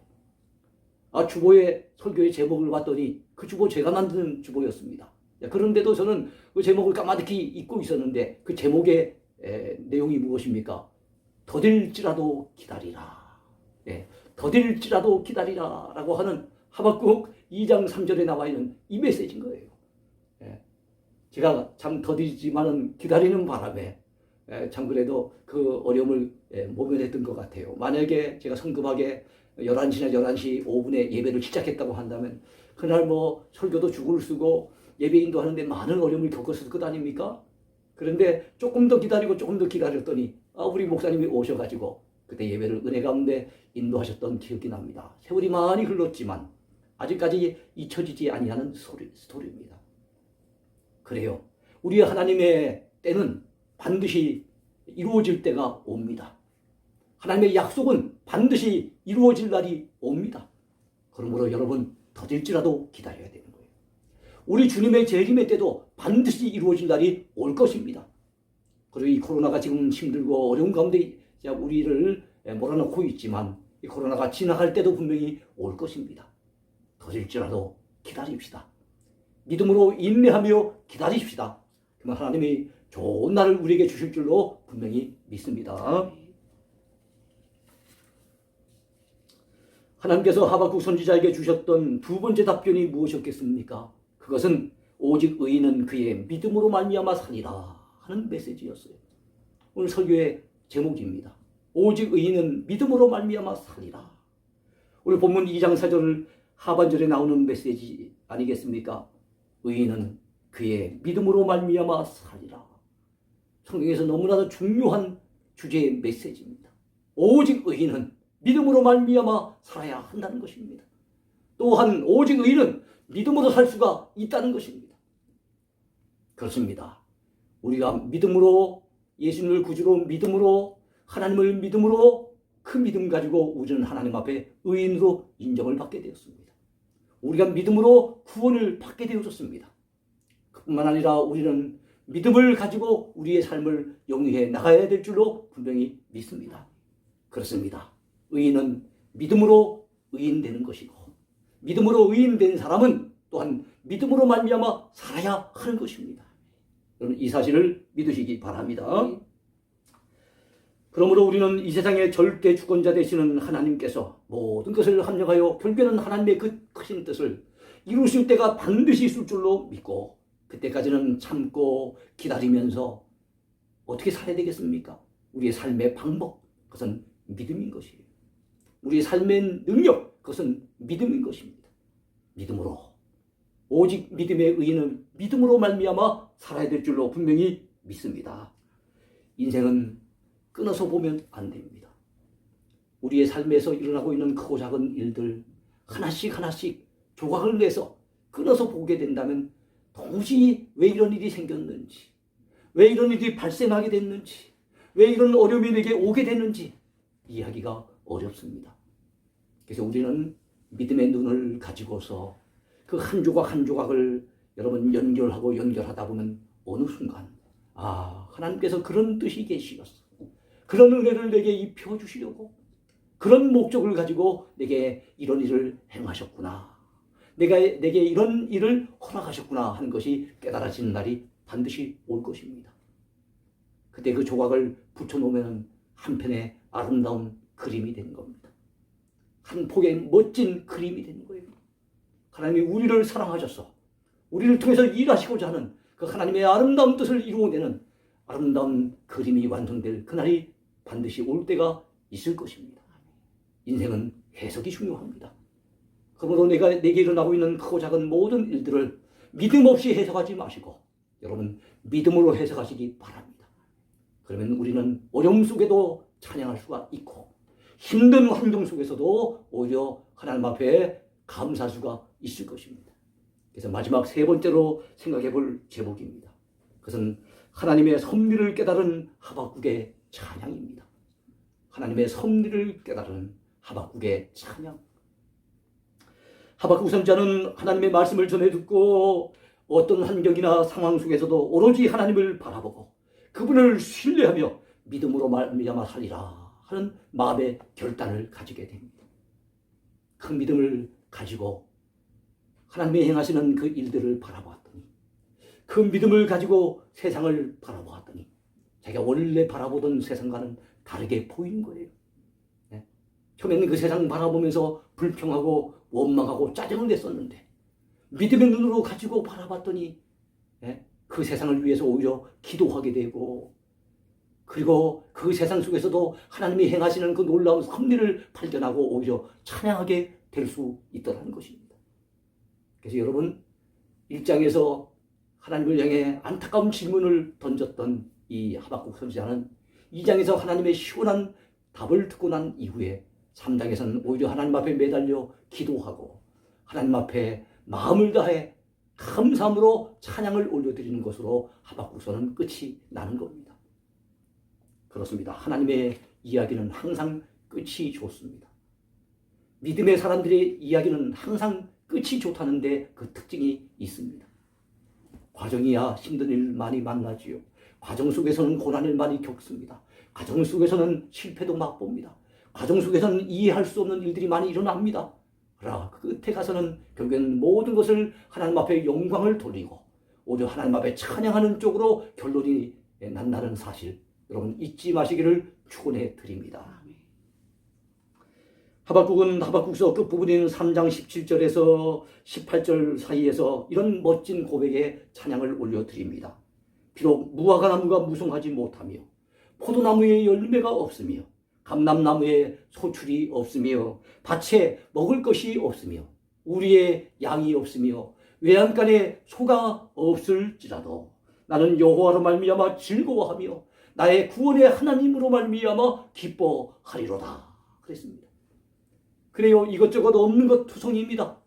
주보의 설교의 제목을 봤더니 그 주보 제가 만든 주보였습니다. 그런데도 저는 그 제목을 까마득히 잊고 있었는데 그 제목의 내용이 무엇입니까? 더딜지라도 기다리라. 더딜지라도 기다리라 라고 하는 하박국 2장 3절에 나와 있는 이 메시지인 거예요. 제가 참 더디지만은 기다리는 바람에 참 그래도 그 어려움을 모면했던 것 같아요. 만약에 제가 성급하게 11시나 11시 5분에 예배를 시작했다고 한다면 그날 뭐 설교도 죽을 쓰고 예배 인도하는데 많은 어려움을 겪었을 것 아닙니까? 그런데 조금 더 기다렸더니 우리 목사님이 오셔가지고 그때 예배를 은혜 가운데 인도하셨던 기억이 납니다. 세월이 많이 흘렀지만 아직까지 잊혀지지 아니하는 스토리입니다. 그래요. 우리 하나님의 때는 반드시 이루어질 때가 옵니다. 하나님의 약속은 반드시 이루어질 날이 옵니다. 그러므로 여러분 더딜지라도 기다려야 되는 거예요. 우리 주님의 재림의 때도 반드시 이루어질 날이 올 것입니다. 그리고 이 코로나가 지금 힘들고 어려운 가운데 우리를 몰아넣고 있지만 이 코로나가 지나갈 때도 분명히 올 것입니다. 더딜지라도 기다립시다. 믿음으로 인내하며 기다리십시다. 그러면 하나님이 좋은 날을 우리에게 주실 줄로 분명히 믿습니다. 하나님께서 하박국 선지자에게 주셨던 두 번째 답변이 무엇이었겠습니까? 그것은 오직 의인은 그의 믿음으로 말미암아 사리라 하는 메시지였어요. 오늘 설교의 제목입니다. 오직 의인은 믿음으로 말미암아 사리라. 오늘 본문 2장 4절을 하반절에 나오는 메시지 아니겠습니까? 의인은 그의 믿음으로 말미암아 살리라. 성경에서 너무나도 중요한 주제의 메시지입니다. 오직 의인은 믿음으로 말미암아 살아야 한다는 것입니다. 또한 오직 의인은 믿음으로 살 수가 있다는 것입니다. 그렇습니다. 우리가 믿음으로 예수님을 구주로 믿음으로 하나님을 믿음으로 그 믿음 가지고 우리는 하나님 앞에 의인으로 인정을 받게 되었습니다. 우리가 믿음으로 구원을 받게 되어졌습니다. 그뿐만 아니라 우리는 믿음을 가지고 우리의 삶을 영위해 나가야 될 줄로 분명히 믿습니다. 그렇습니다. 의인은 믿음으로 의인되는 것이고 믿음으로 의인된 사람은 또한 믿음으로 말미암아 살아야 하는 것입니다. 여러분 이 사실을 믿으시기 바랍니다. 그러므로 우리는 이 세상의 절대 주권자 되시는 하나님께서 모든 것을 합력하여 결국에는 하나님의 그 크신 뜻을 이루실 때가 반드시 있을 줄로 믿고 그때까지는 참고 기다리면서 어떻게 살아야 되겠습니까? 우리의 삶의 방법, 그것은 믿음인 것이에요. 우리의 삶의 능력, 그것은 믿음인 것입니다. 믿음으로, 오직 믿음의 의인은 믿음으로 말미암아 살아야 될 줄로 분명히 믿습니다. 인생은 끊어서 보면 안 됩니다. 우리의 삶에서 일어나고 있는 크고 작은 일들 하나씩 하나씩 조각을 내서 끊어서 보게 된다면 도무지 왜 이런 일이 생겼는지, 왜 이런 일이 발생하게 됐는지, 왜 이런 어려움이 내게 오게 됐는지 이해하기가 어렵습니다. 그래서 우리는 믿음의 눈을 가지고서 그 한 조각 한 조각을 여러분 연결하다 보면 어느 순간 하나님께서 그런 뜻이 계시었어. 그런 은혜를 내게 입혀주시려고 그런 목적을 가지고 내게 이런 일을 행하셨구나. 내게 이런 일을 허락하셨구나 하는 것이 깨달아지는 날이 반드시 올 것입니다. 그때 그 조각을 붙여놓으면 한편의 아름다운 그림이 되는 겁니다. 한 폭의 멋진 그림이 되는 거예요. 하나님이 우리를 사랑하셔서 우리를 통해서 일하시고자 하는 그 하나님의 아름다운 뜻을 이루어내는 아름다운 그림이 완성될 그날이 반드시 올 때가 있을 것입니다. 인생은 해석이 중요합니다. 그러므로 내게 일어나고 있는 크고 작은 모든 일들을 믿음 없이 해석하지 마시고 여러분 믿음으로 해석하시기 바랍니다. 그러면 우리는 어려움 속에도 찬양할 수가 있고 힘든 환경 속에서도 오히려 하나님 앞에 감사할 수가 있을 것입니다. 그래서 마지막 세 번째로 생각해 볼 제목입니다. 그것은 하나님의 섭리를 깨달은 하박국의 찬양입니다. 하나님의 섭리를 깨달은 하박국의 찬양. 하박국 선지자는 하나님의 말씀을 전해 듣고 어떤 환경이나 상황 속에서도 오로지 하나님을 바라보고 그분을 신뢰하며 믿음으로 말미암아 살리라 하는 마음의 결단을 가지게 됩니다. 그 믿음을 가지고 하나님이 행하시는 그 일들을 바라보았더니 그 믿음을 가지고 세상을 바라보았더니 자기가 원래 바라보던 세상과는 다르게 보이는 거예요. 처음에는 그 세상 바라보면서 불평하고 원망하고 짜증을 냈었는데 믿음의 눈으로 가지고 바라봤더니 그 세상을 위해서 오히려 기도하게 되고 그리고 그 세상 속에서도 하나님이 행하시는 그 놀라운 섭리를 발견하고 오히려 찬양하게 될 수 있더라는 것입니다. 그래서 여러분 1장에서 하나님을 향해 안타까운 질문을 던졌던 이 하박국 선지자는 2장에서 하나님의 시원한 답을 듣고 난 이후에 3장에서는 오히려 하나님 앞에 매달려 기도하고 하나님 앞에 마음을 다해 감사함으로 찬양을 올려드리는 것으로 하박국서는 끝이 나는 겁니다. 그렇습니다. 하나님의 이야기는 항상 끝이 좋습니다. 믿음의 사람들의 이야기는 항상 끝이 좋다는데 그 특징이 있습니다. 과정이야 힘든 일 많이 만나지요. 과정 속에서는 고난을 많이 겪습니다. 과정 속에서는 실패도 맛봅니다. 과정 속에서는 이해할 수 없는 일들이 많이 일어납니다. 그러나 끝에 가서는 결국엔 모든 것을 하나님 앞에 영광을 돌리고 오히려 하나님 앞에 찬양하는 쪽으로 결론이 난다는 사실 여러분 잊지 마시기를 축원해 드립니다. 하박국은 하박국서 끝부분인 3장 17절에서 18절 사이에서 이런 멋진 고백의 찬양을 올려드립니다. 비록 무화과 나무가 무성하지 못하며 포도나무에 열매가 없으며 감람나무에 소출이 없으며 밭에 먹을 것이 없으며 우리의 양이 없으며 외양간에 소가 없을지라도 나는 여호와로 말미암아 즐거워하며 나의 구원의 하나님으로 말미암아 기뻐하리로다 그랬습니다. 그래요. 이것저것 없는 것 투성입니다.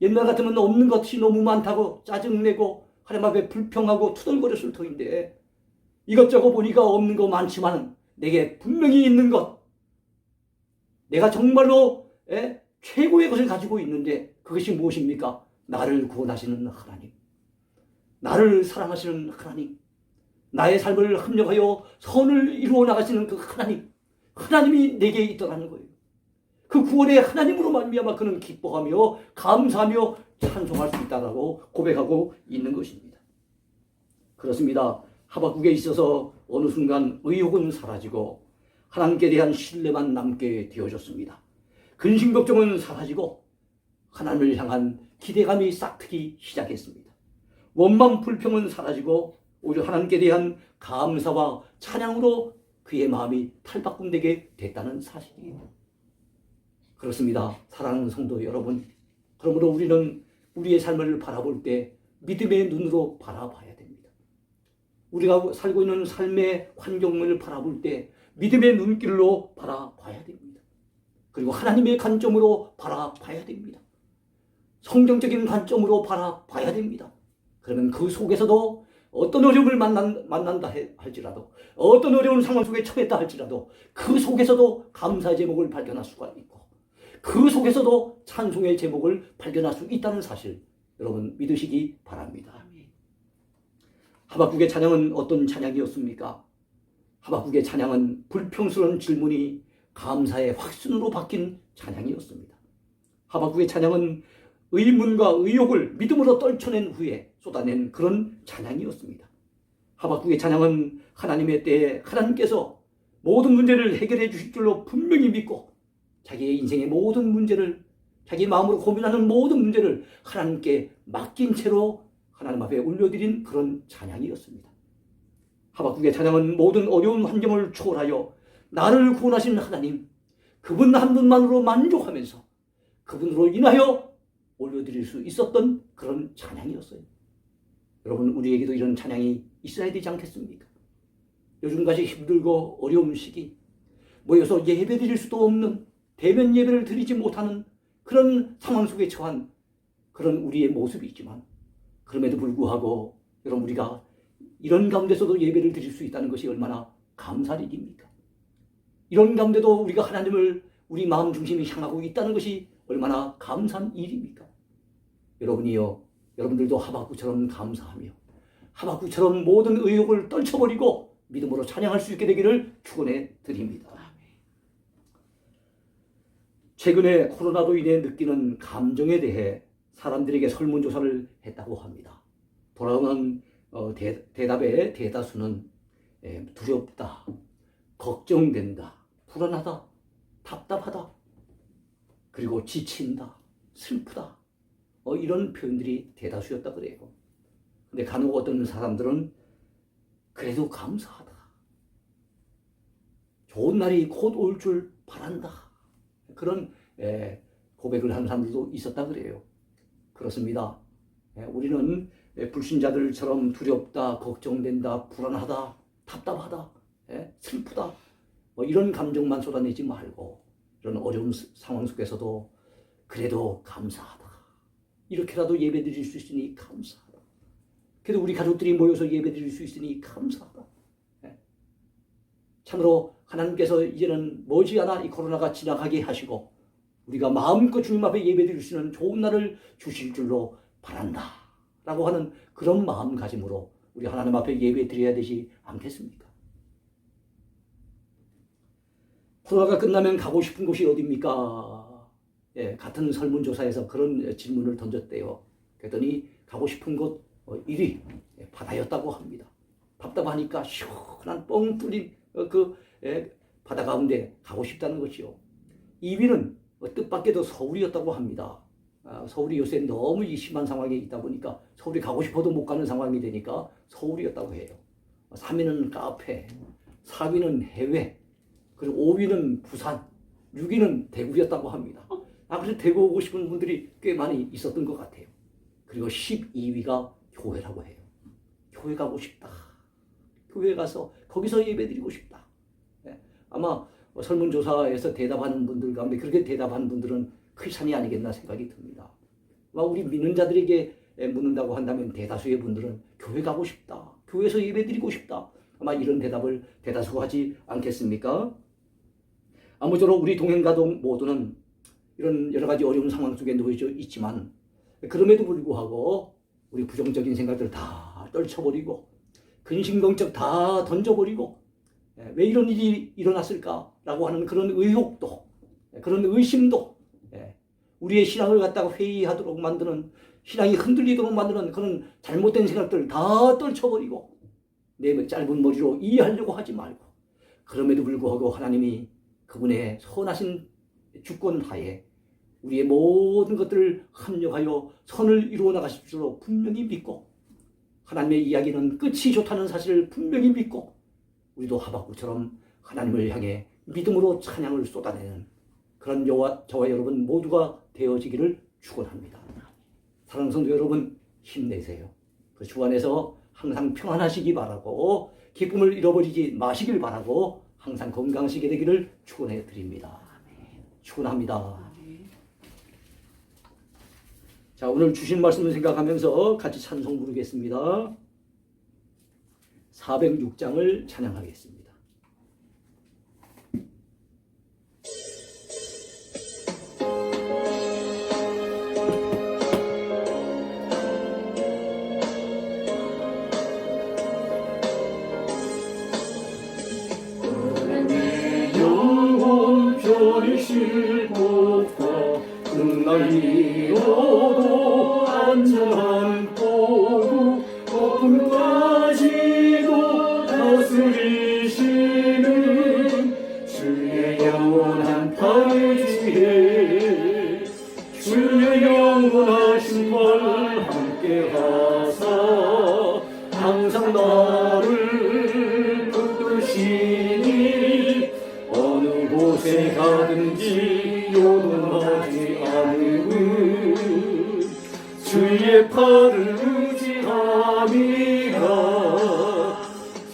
옛날 같으면 없는 것이 너무 많다고 짜증내고 하나님 앞에 불평하고 투덜거렸을 터인데 이것저것 보니까 없는 거 많지만 내게 분명히 있는 것 내가 정말로 최고의 것을 가지고 있는데 그것이 무엇입니까? 나를 구원하시는 하나님 나를 사랑하시는 하나님 나의 삶을 합력하여 선을 이루어 나가시는 그 하나님이 내게 있더라는 거예요. 그 구원의 하나님으로 말미암아 그는 기뻐하며 감사하며 찬송할 수 있다라고 고백하고 있는 것입니다. 그렇습니다. 하박국에 있어서 어느 순간 의욕은 사라지고 하나님께 대한 신뢰만 남게 되어졌습니다. 근심 걱정은 사라지고 하나님을 향한 기대감이 싹트기 시작했습니다. 원망 불평은 사라지고 오히려 하나님께 대한 감사와 찬양으로 그의 마음이 탈바꿈되게 됐다는 사실이에요. 그렇습니다. 사랑하는 성도 여러분, 그러므로 우리는 우리의 삶을 바라볼 때 믿음의 눈으로 바라봐야 됩니다. 우리가 살고 있는 삶의 환경을 바라볼 때 믿음의 눈길로 바라봐야 됩니다. 그리고 하나님의 관점으로 바라봐야 됩니다. 성경적인 관점으로 바라봐야 됩니다. 그러면 그 속에서도 어떤 어려움을 만난다 할지라도, 어떤 어려운 상황 속에 처했다 할지라도 그 속에서도 감사의 제목을 발견할 수가 있고 그 속에서도 찬송의 제목을 발견할 수 있다는 사실, 여러분 믿으시기 바랍니다. 하박국의 찬양은 어떤 찬양이었습니까? 하박국의 찬양은 불평스러운 질문이 감사의 확신으로 바뀐 찬양이었습니다. 하박국의 찬양은 의문과 의혹을 믿음으로 떨쳐낸 후에 쏟아낸 그런 찬양이었습니다. 하박국의 찬양은 하나님의 때에 하나님께서 모든 문제를 해결해 주실 줄로 분명히 믿고 자기의 인생의 모든 문제를, 자기 마음으로 고민하는 모든 문제를 하나님께 맡긴 채로 하나님 앞에 올려드린 그런 찬양이었습니다. 하박국의 찬양은 모든 어려운 환경을 초월하여 나를 구원하신 하나님, 그분 한 분만으로 만족하면서 그분으로 인하여 올려드릴 수 있었던 그런 찬양이었어요. 여러분, 우리에게도 이런 찬양이 있어야 되지 않겠습니까? 요즘같이 힘들고 어려운 시기, 모여서 예배 드릴 수도 없는, 대면 예배를 드리지 못하는 그런 상황 속에 처한 그런 우리의 모습이 있지만, 그럼에도 불구하고 여러분, 우리가 이런 가운데서도 예배를 드릴 수 있다는 것이 얼마나 감사할 일입니까? 이런 가운데도 우리가 하나님을 우리 마음 중심이 향하고 있다는 것이 얼마나 감사한 일입니까? 여러분이요, 여러분들도 하박국처럼 감사하며 하박국처럼 모든 의욕을 떨쳐버리고 믿음으로 찬양할 수 있게 되기를 축원해 드립니다. 최근에 코로나로 인해 느끼는 감정에 대해 사람들에게 설문조사를 했다고 합니다. 돌아오는 대답의 대다수는 두렵다, 걱정된다, 불안하다, 답답하다, 그리고 지친다, 슬프다, 이런 표현들이 대다수였다 그래요. 근데 간혹 어떤 사람들은 그래도 감사하다, 좋은 날이 곧 올 줄 바란다, 그런 고백을 하는 사람들도 있었다 그래요. 그렇습니다. 우리는 불신자들처럼 두렵다, 걱정된다, 불안하다, 답답하다, 슬프다, 이런 감정만 쏟아내지 말고 이런 어려운 상황 속에서도 그래도 감사하다, 이렇게라도 예배 드릴 수 있으니 감사하다, 그래도 우리 가족들이 모여서 예배 드릴 수 있으니 감사하다. 참으로 하나님께서 이제는 머지않아 이 코로나가 지나가게 하시고 우리가 마음껏 주님 앞에 예배 드릴 수 있는 좋은 날을 주실 줄로 바란다 라고 하는 그런 마음가짐으로 우리 하나님 앞에 예배 드려야 되지 않겠습니까? 코로나가 끝나면 가고 싶은 곳이 어디입니까? 같은 설문조사에서 그런 질문을 던졌대요. 그랬더니 가고 싶은 곳 1위 바다였다고 합니다. 답답하니까 시원한 뻥 뚫린 그 바다 가운데 가고 싶다는 것이요. 2위는 뜻밖에도 서울이었다고 합니다. 서울이 요새 너무 심한 상황에 있다 보니까 서울이 가고 싶어도 못 가는 상황이 되니까 서울이었다고 해요. 3위는 카페, 4위는 해외, 그리고 5위는 부산, 6위는 대구였다고 합니다. 그래서 대구 오고 싶은 분들이 꽤 많이 있었던 것 같아요. 그리고 12위가 교회라고 해요. 교회 가고 싶다. 교회 가서 거기서 예배 드리고 싶다. 아마 설문조사에서 대답하는 분들 가운데 그렇게 대답하는 분들은 크리스찬이 아니겠나 생각이 듭니다. 우리 믿는 자들에게 묻는다고 한다면 대다수의 분들은 교회 가고 싶다, 교회에서 예배 드리고 싶다, 아마 이런 대답을 대다수가 하지 않겠습니까? 아무쪼록 우리 동행가족 모두는 이런 여러 가지 어려운 상황 속에 놓여져 있지만 그럼에도 불구하고 우리 부정적인 생각들 다 떨쳐버리고 근심긍정 다 던져버리고 왜 이런 일이 일어났을까라고 하는 그런 의혹도, 그런 의심도, 우리의 신앙을 갖다가 회의하도록 만드는, 신앙이 흔들리도록 만드는 그런 잘못된 생각들 다 떨쳐버리고 내 짧은 머리로 이해하려고 하지 말고 그럼에도 불구하고 하나님이 그분의 선하신 주권 하에 우리의 모든 것들을 합력하여 선을 이루어 나가실 줄로 분명히 믿고, 하나님의 이야기는 끝이 좋다는 사실을 분명히 믿고, 우리도 하박국처럼 하나님을 향해 믿음으로 찬양을 쏟아내는 그런 저와 여러분 모두가 되어지기를 축원합니다. 사랑하는 성도 여러분, 힘내세요. 그 주 안에서 항상 평안하시기 바라고, 기쁨을 잃어버리지 마시길 바라고, 항상 건강하시게 되기를 축원해 드립니다. 축원합니다. 자, 오늘 주신 말씀을 생각하면서 같이 찬송 부르겠습니다. 406장을 찬양하겠습니다. 쉴곳과 끝날 잃어도 안전한 포구 거품까지도 다스리시는 주의 영원한 팔지에 주의 영원하신 팔 함께하사 항상 나를 붙드시니 어느 곳에 가든지 요동하지 않음은 주의 팔을 의지함이라.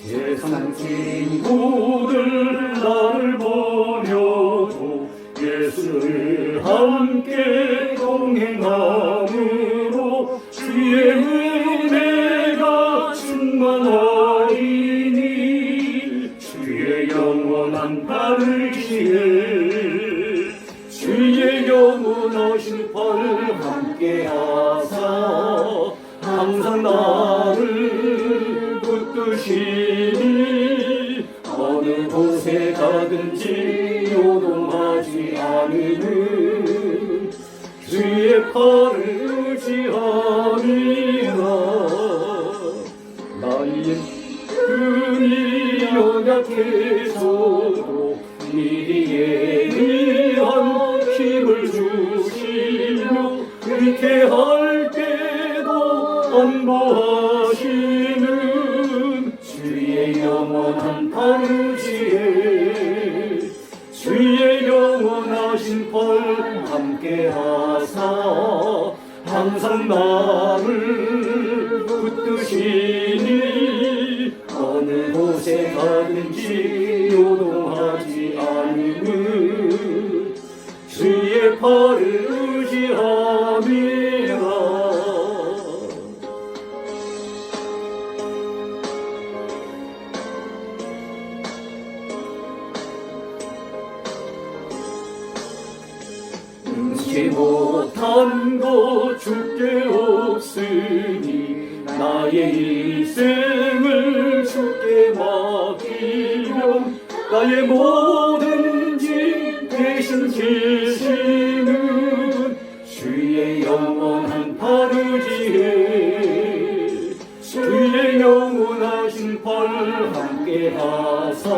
세상 친구들 나를 버려도 예수를 함께 동행함으로 주의 은혜가 충만하리니 주의 영원한 팔을 지혜 주의 영원하신 팔을 함께하사 항상 나를 붙드시니 어느 곳에 가든지 요동하지 않으는 주의 팔을 의지함이라. 나의 눈이 연약해서도 미리에 의한 힘을 주시며 위태할 때도 안보하시는 주의 영원한 팔지에 주의 영원하신 팔 함께하사 항상 나를 붙드시니 어느 곳에 가든지 요동하지 않으면 주의 팔을 의지함이라. 능치 못한 것 주께 없으니 나의 일생을 주께 맡기면 나의 모든 짐 대신 지시는 주의 영원한 팔의지에 주의 영원하신 팔 함께하사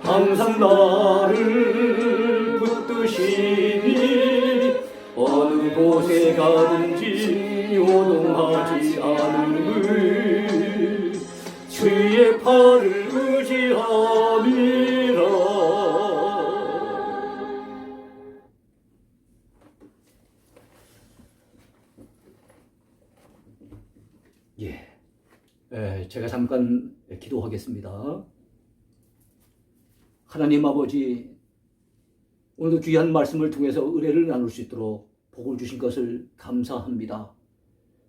항상 나를 붙드시니 어느 곳에 가든지 요동하지 않으면 주의 팔을 의지함이라. 제가 잠깐 기도하겠습니다. 하나님 아버지, 오늘도 귀한 말씀을 통해서 은혜를 나눌 수 있도록 복을 주신 것을 감사합니다.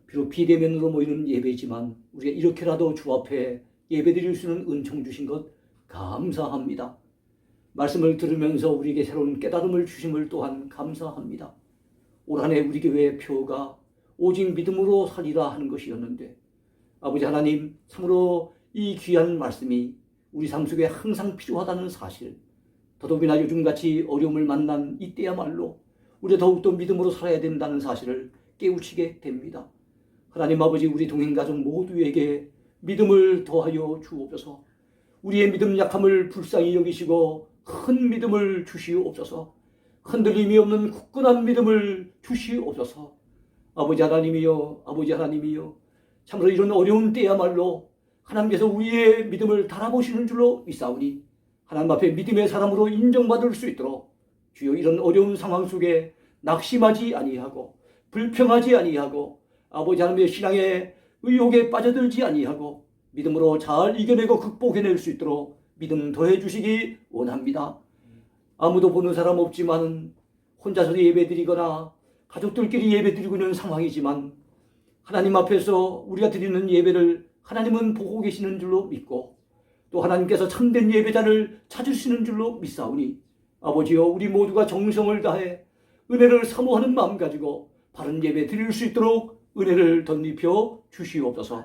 비록 비대면으로 모이는 예배지만 우리가 이렇게라도 주 앞에 예배드릴 수 있는 은총 주신 것 감사합니다. 말씀을 들으면서 우리에게 새로운 깨달음을 주심을 또한 감사합니다. 올 한 해 우리 교회의 표가 오직 믿음으로 살리라 하는 것이었는데, 아버지 하나님, 참으로 이 귀한 말씀이 우리 삶 속에 항상 필요하다는 사실, 더더욱이나 요즘같이 어려움을 만난 이때야말로 우리가 더욱더 믿음으로 살아야 된다는 사실을 깨우치게 됩니다. 하나님 아버지, 우리 동행가족 모두에게 믿음을 더하여 주옵소서. 우리의 믿음 약함을 불쌍히 여기시고 큰 믿음을 주시옵소서. 흔들림이 없는 굳건한 믿음을 주시옵소서. 아버지 하나님이여, 아버지 하나님이여, 참으로 이런 어려운 때야말로 하나님께서 우리의 믿음을 달아보시는 줄로 믿사오니 하나님 앞에 믿음의 사람으로 인정받을 수 있도록 주여 이런 어려운 상황 속에 낙심하지 아니하고 불평하지 아니하고 아버지 하나님의 신앙의 의혹에 빠져들지 아니하고 믿음으로 잘 이겨내고 극복해낼 수 있도록 믿음 더해 주시기 원합니다. 아무도 보는 사람 없지만 혼자서 예배드리거나 가족들끼리 예배드리고 있는 상황이지만 하나님 앞에서 우리가 드리는 예배를 하나님은 보고 계시는 줄로 믿고 또 하나님께서 참된 예배자를 찾으시는 줄로 믿사오니 아버지여 우리 모두가 정성을 다해 은혜를 사모하는 마음 가지고 바른 예배 드릴 수 있도록 은혜를 덧입혀 주시옵소서.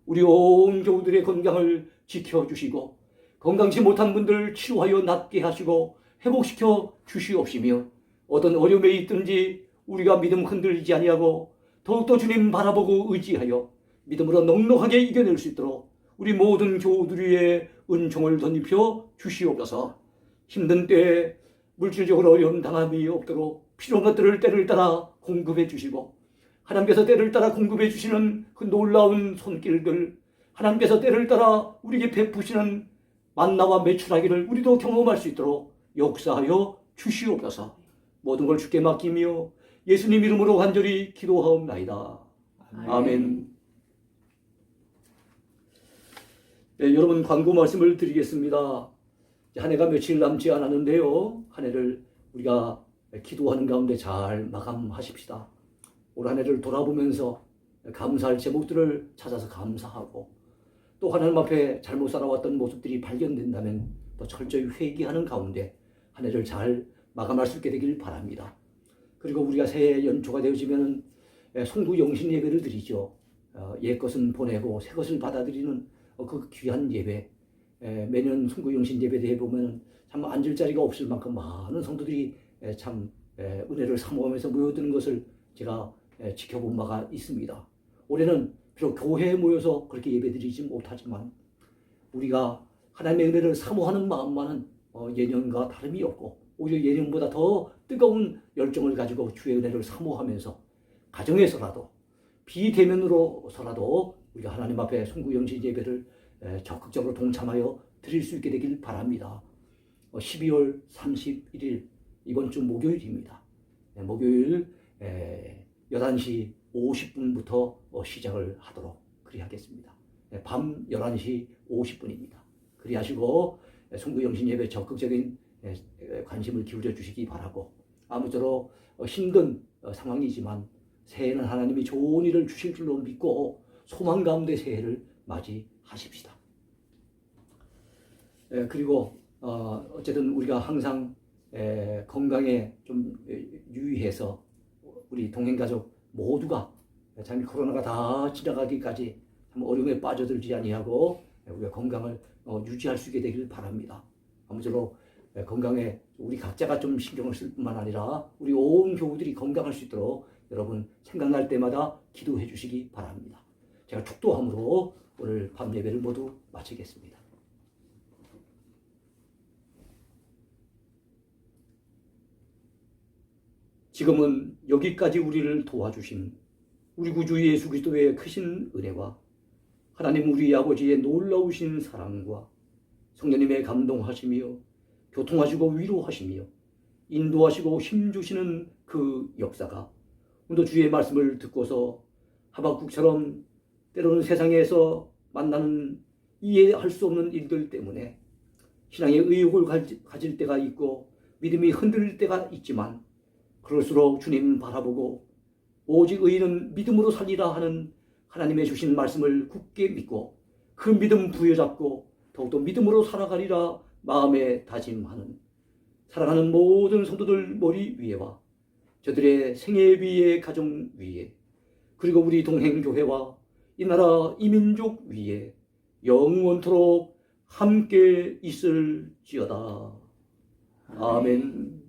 우리 온 교우들의 건강을 지켜주시고 건강치 못한 분들 치료하여 낫게 하시고 회복시켜 주시옵시며 어떤 어려움에 있든지 우리가 믿음 흔들리지 아니하고 더욱더 주님 바라보고 의지하여 믿음으로 넉넉하게 이겨낼 수 있도록 우리 모든 교우들의 은총을 덧입혀 주시옵소서. 힘든 때에 물질적으로 어려움 당함이 없도록 필요한 것들을 때를 따라 공급해 주시고 하나님께서 때를 따라 공급해 주시는 그 놀라운 손길들 하나님께서 때를 따라 우리에게 베푸시는 만나와 매출하기를 우리도 경험할 수 있도록 역사하여 주시옵소서. 모든 걸 주께 맡기며 예수님 이름으로 간절히 기도하옵나이다. 아멘. 네, 여러분 광고 말씀을 드리겠습니다. 한 해가 며칠 남지 않았는데요. 한 해를 우리가 기도하는 가운데 잘 마감하십시다. 올 한 해를 돌아보면서 감사할 제목들을 찾아서 감사하고 또 하나님 앞에 잘못 살아왔던 모습들이 발견된다면 또 철저히 회개하는 가운데 한 해를 잘 마감할 수 있게 되길 바랍니다. 그리고 우리가 새해 연초가 되어지면 송구 영신 예배를 드리죠. 옛 것은 보내고 새 것을 받아들이는 그 귀한 예배. 매년 송구 영신 예배 때 보면 참 앉을 자리가 없을 만큼 많은 성도들이 참 은혜를 사모하면서 모여드는 것을 제가 지켜본 바가 있습니다. 올해는 비록 교회에 모여서 그렇게 예배드리지 못하지만 우리가 하나님의 은혜를 사모하는 마음만은 예년과 다름이 없고 오히려 예년보다 더 뜨거운 열정을 가지고 주의 은혜를 사모하면서 가정에서라도 비대면으로서라도 우리가 하나님 앞에 송구영신 예배를 적극적으로 동참하여 드릴 수 있게 되길 바랍니다. 12월 31일 이번 주 목요일입니다. 목요일 11시 50분부터 시작을 하도록 그리하겠습니다. 밤 11시 50분입니다. 그리하시고 송구영신 예배 적극적인 관심을 기울여 주시기 바라고 아무쪼록 힘든 상황이지만 새해는 하나님이 좋은 일을 주실 줄로 믿고 소망 가운데 새해를 맞이하십시다. 그리고 어쨌든 우리가 항상 건강에 좀 유의해서 우리 동행가족 모두가 참 코로나가 다 지나가기까지 참 어려움에 빠져들지 아니하고 우리가 건강을 유지할 수 있게 되길 바랍니다. 아무쪼록 건강에 우리 각자가 좀 신경을 쓸 뿐만 아니라 우리 온 교우들이 건강할 수 있도록 여러분 생각날 때마다 기도해 주시기 바랍니다. 제가 축도함으로 오늘 밤 예배를 모두 마치겠습니다. 지금은 여기까지 우리를 도와주신 우리 구주 예수 그리스도의 크신 은혜와 하나님 우리 아버지의 놀라우신 사랑과 성령님의 감동하시며 교통하시고 위로하시며 인도하시고 힘주시는 그 역사가 오늘도 주의 말씀을 듣고서 하박국처럼 때로는 세상에서 만나는 이해할 수 없는 일들 때문에 신앙의 의욕을 가질 때가 있고 믿음이 흔들릴 때가 있지만 그럴수록 주님 바라보고 오직 의인은 믿음으로 살리라 하는 하나님의 주신 말씀을 굳게 믿고 그 믿음 부여잡고 더욱더 믿음으로 살아가리라 마음에 다짐하는 사랑하는 모든 성도들 머리 위에와 저들의 생애 위에 가정 위에 그리고 우리 동행교회와 이 나라 이 민족 위에 영원토록 함께 있을지어다. 아멘.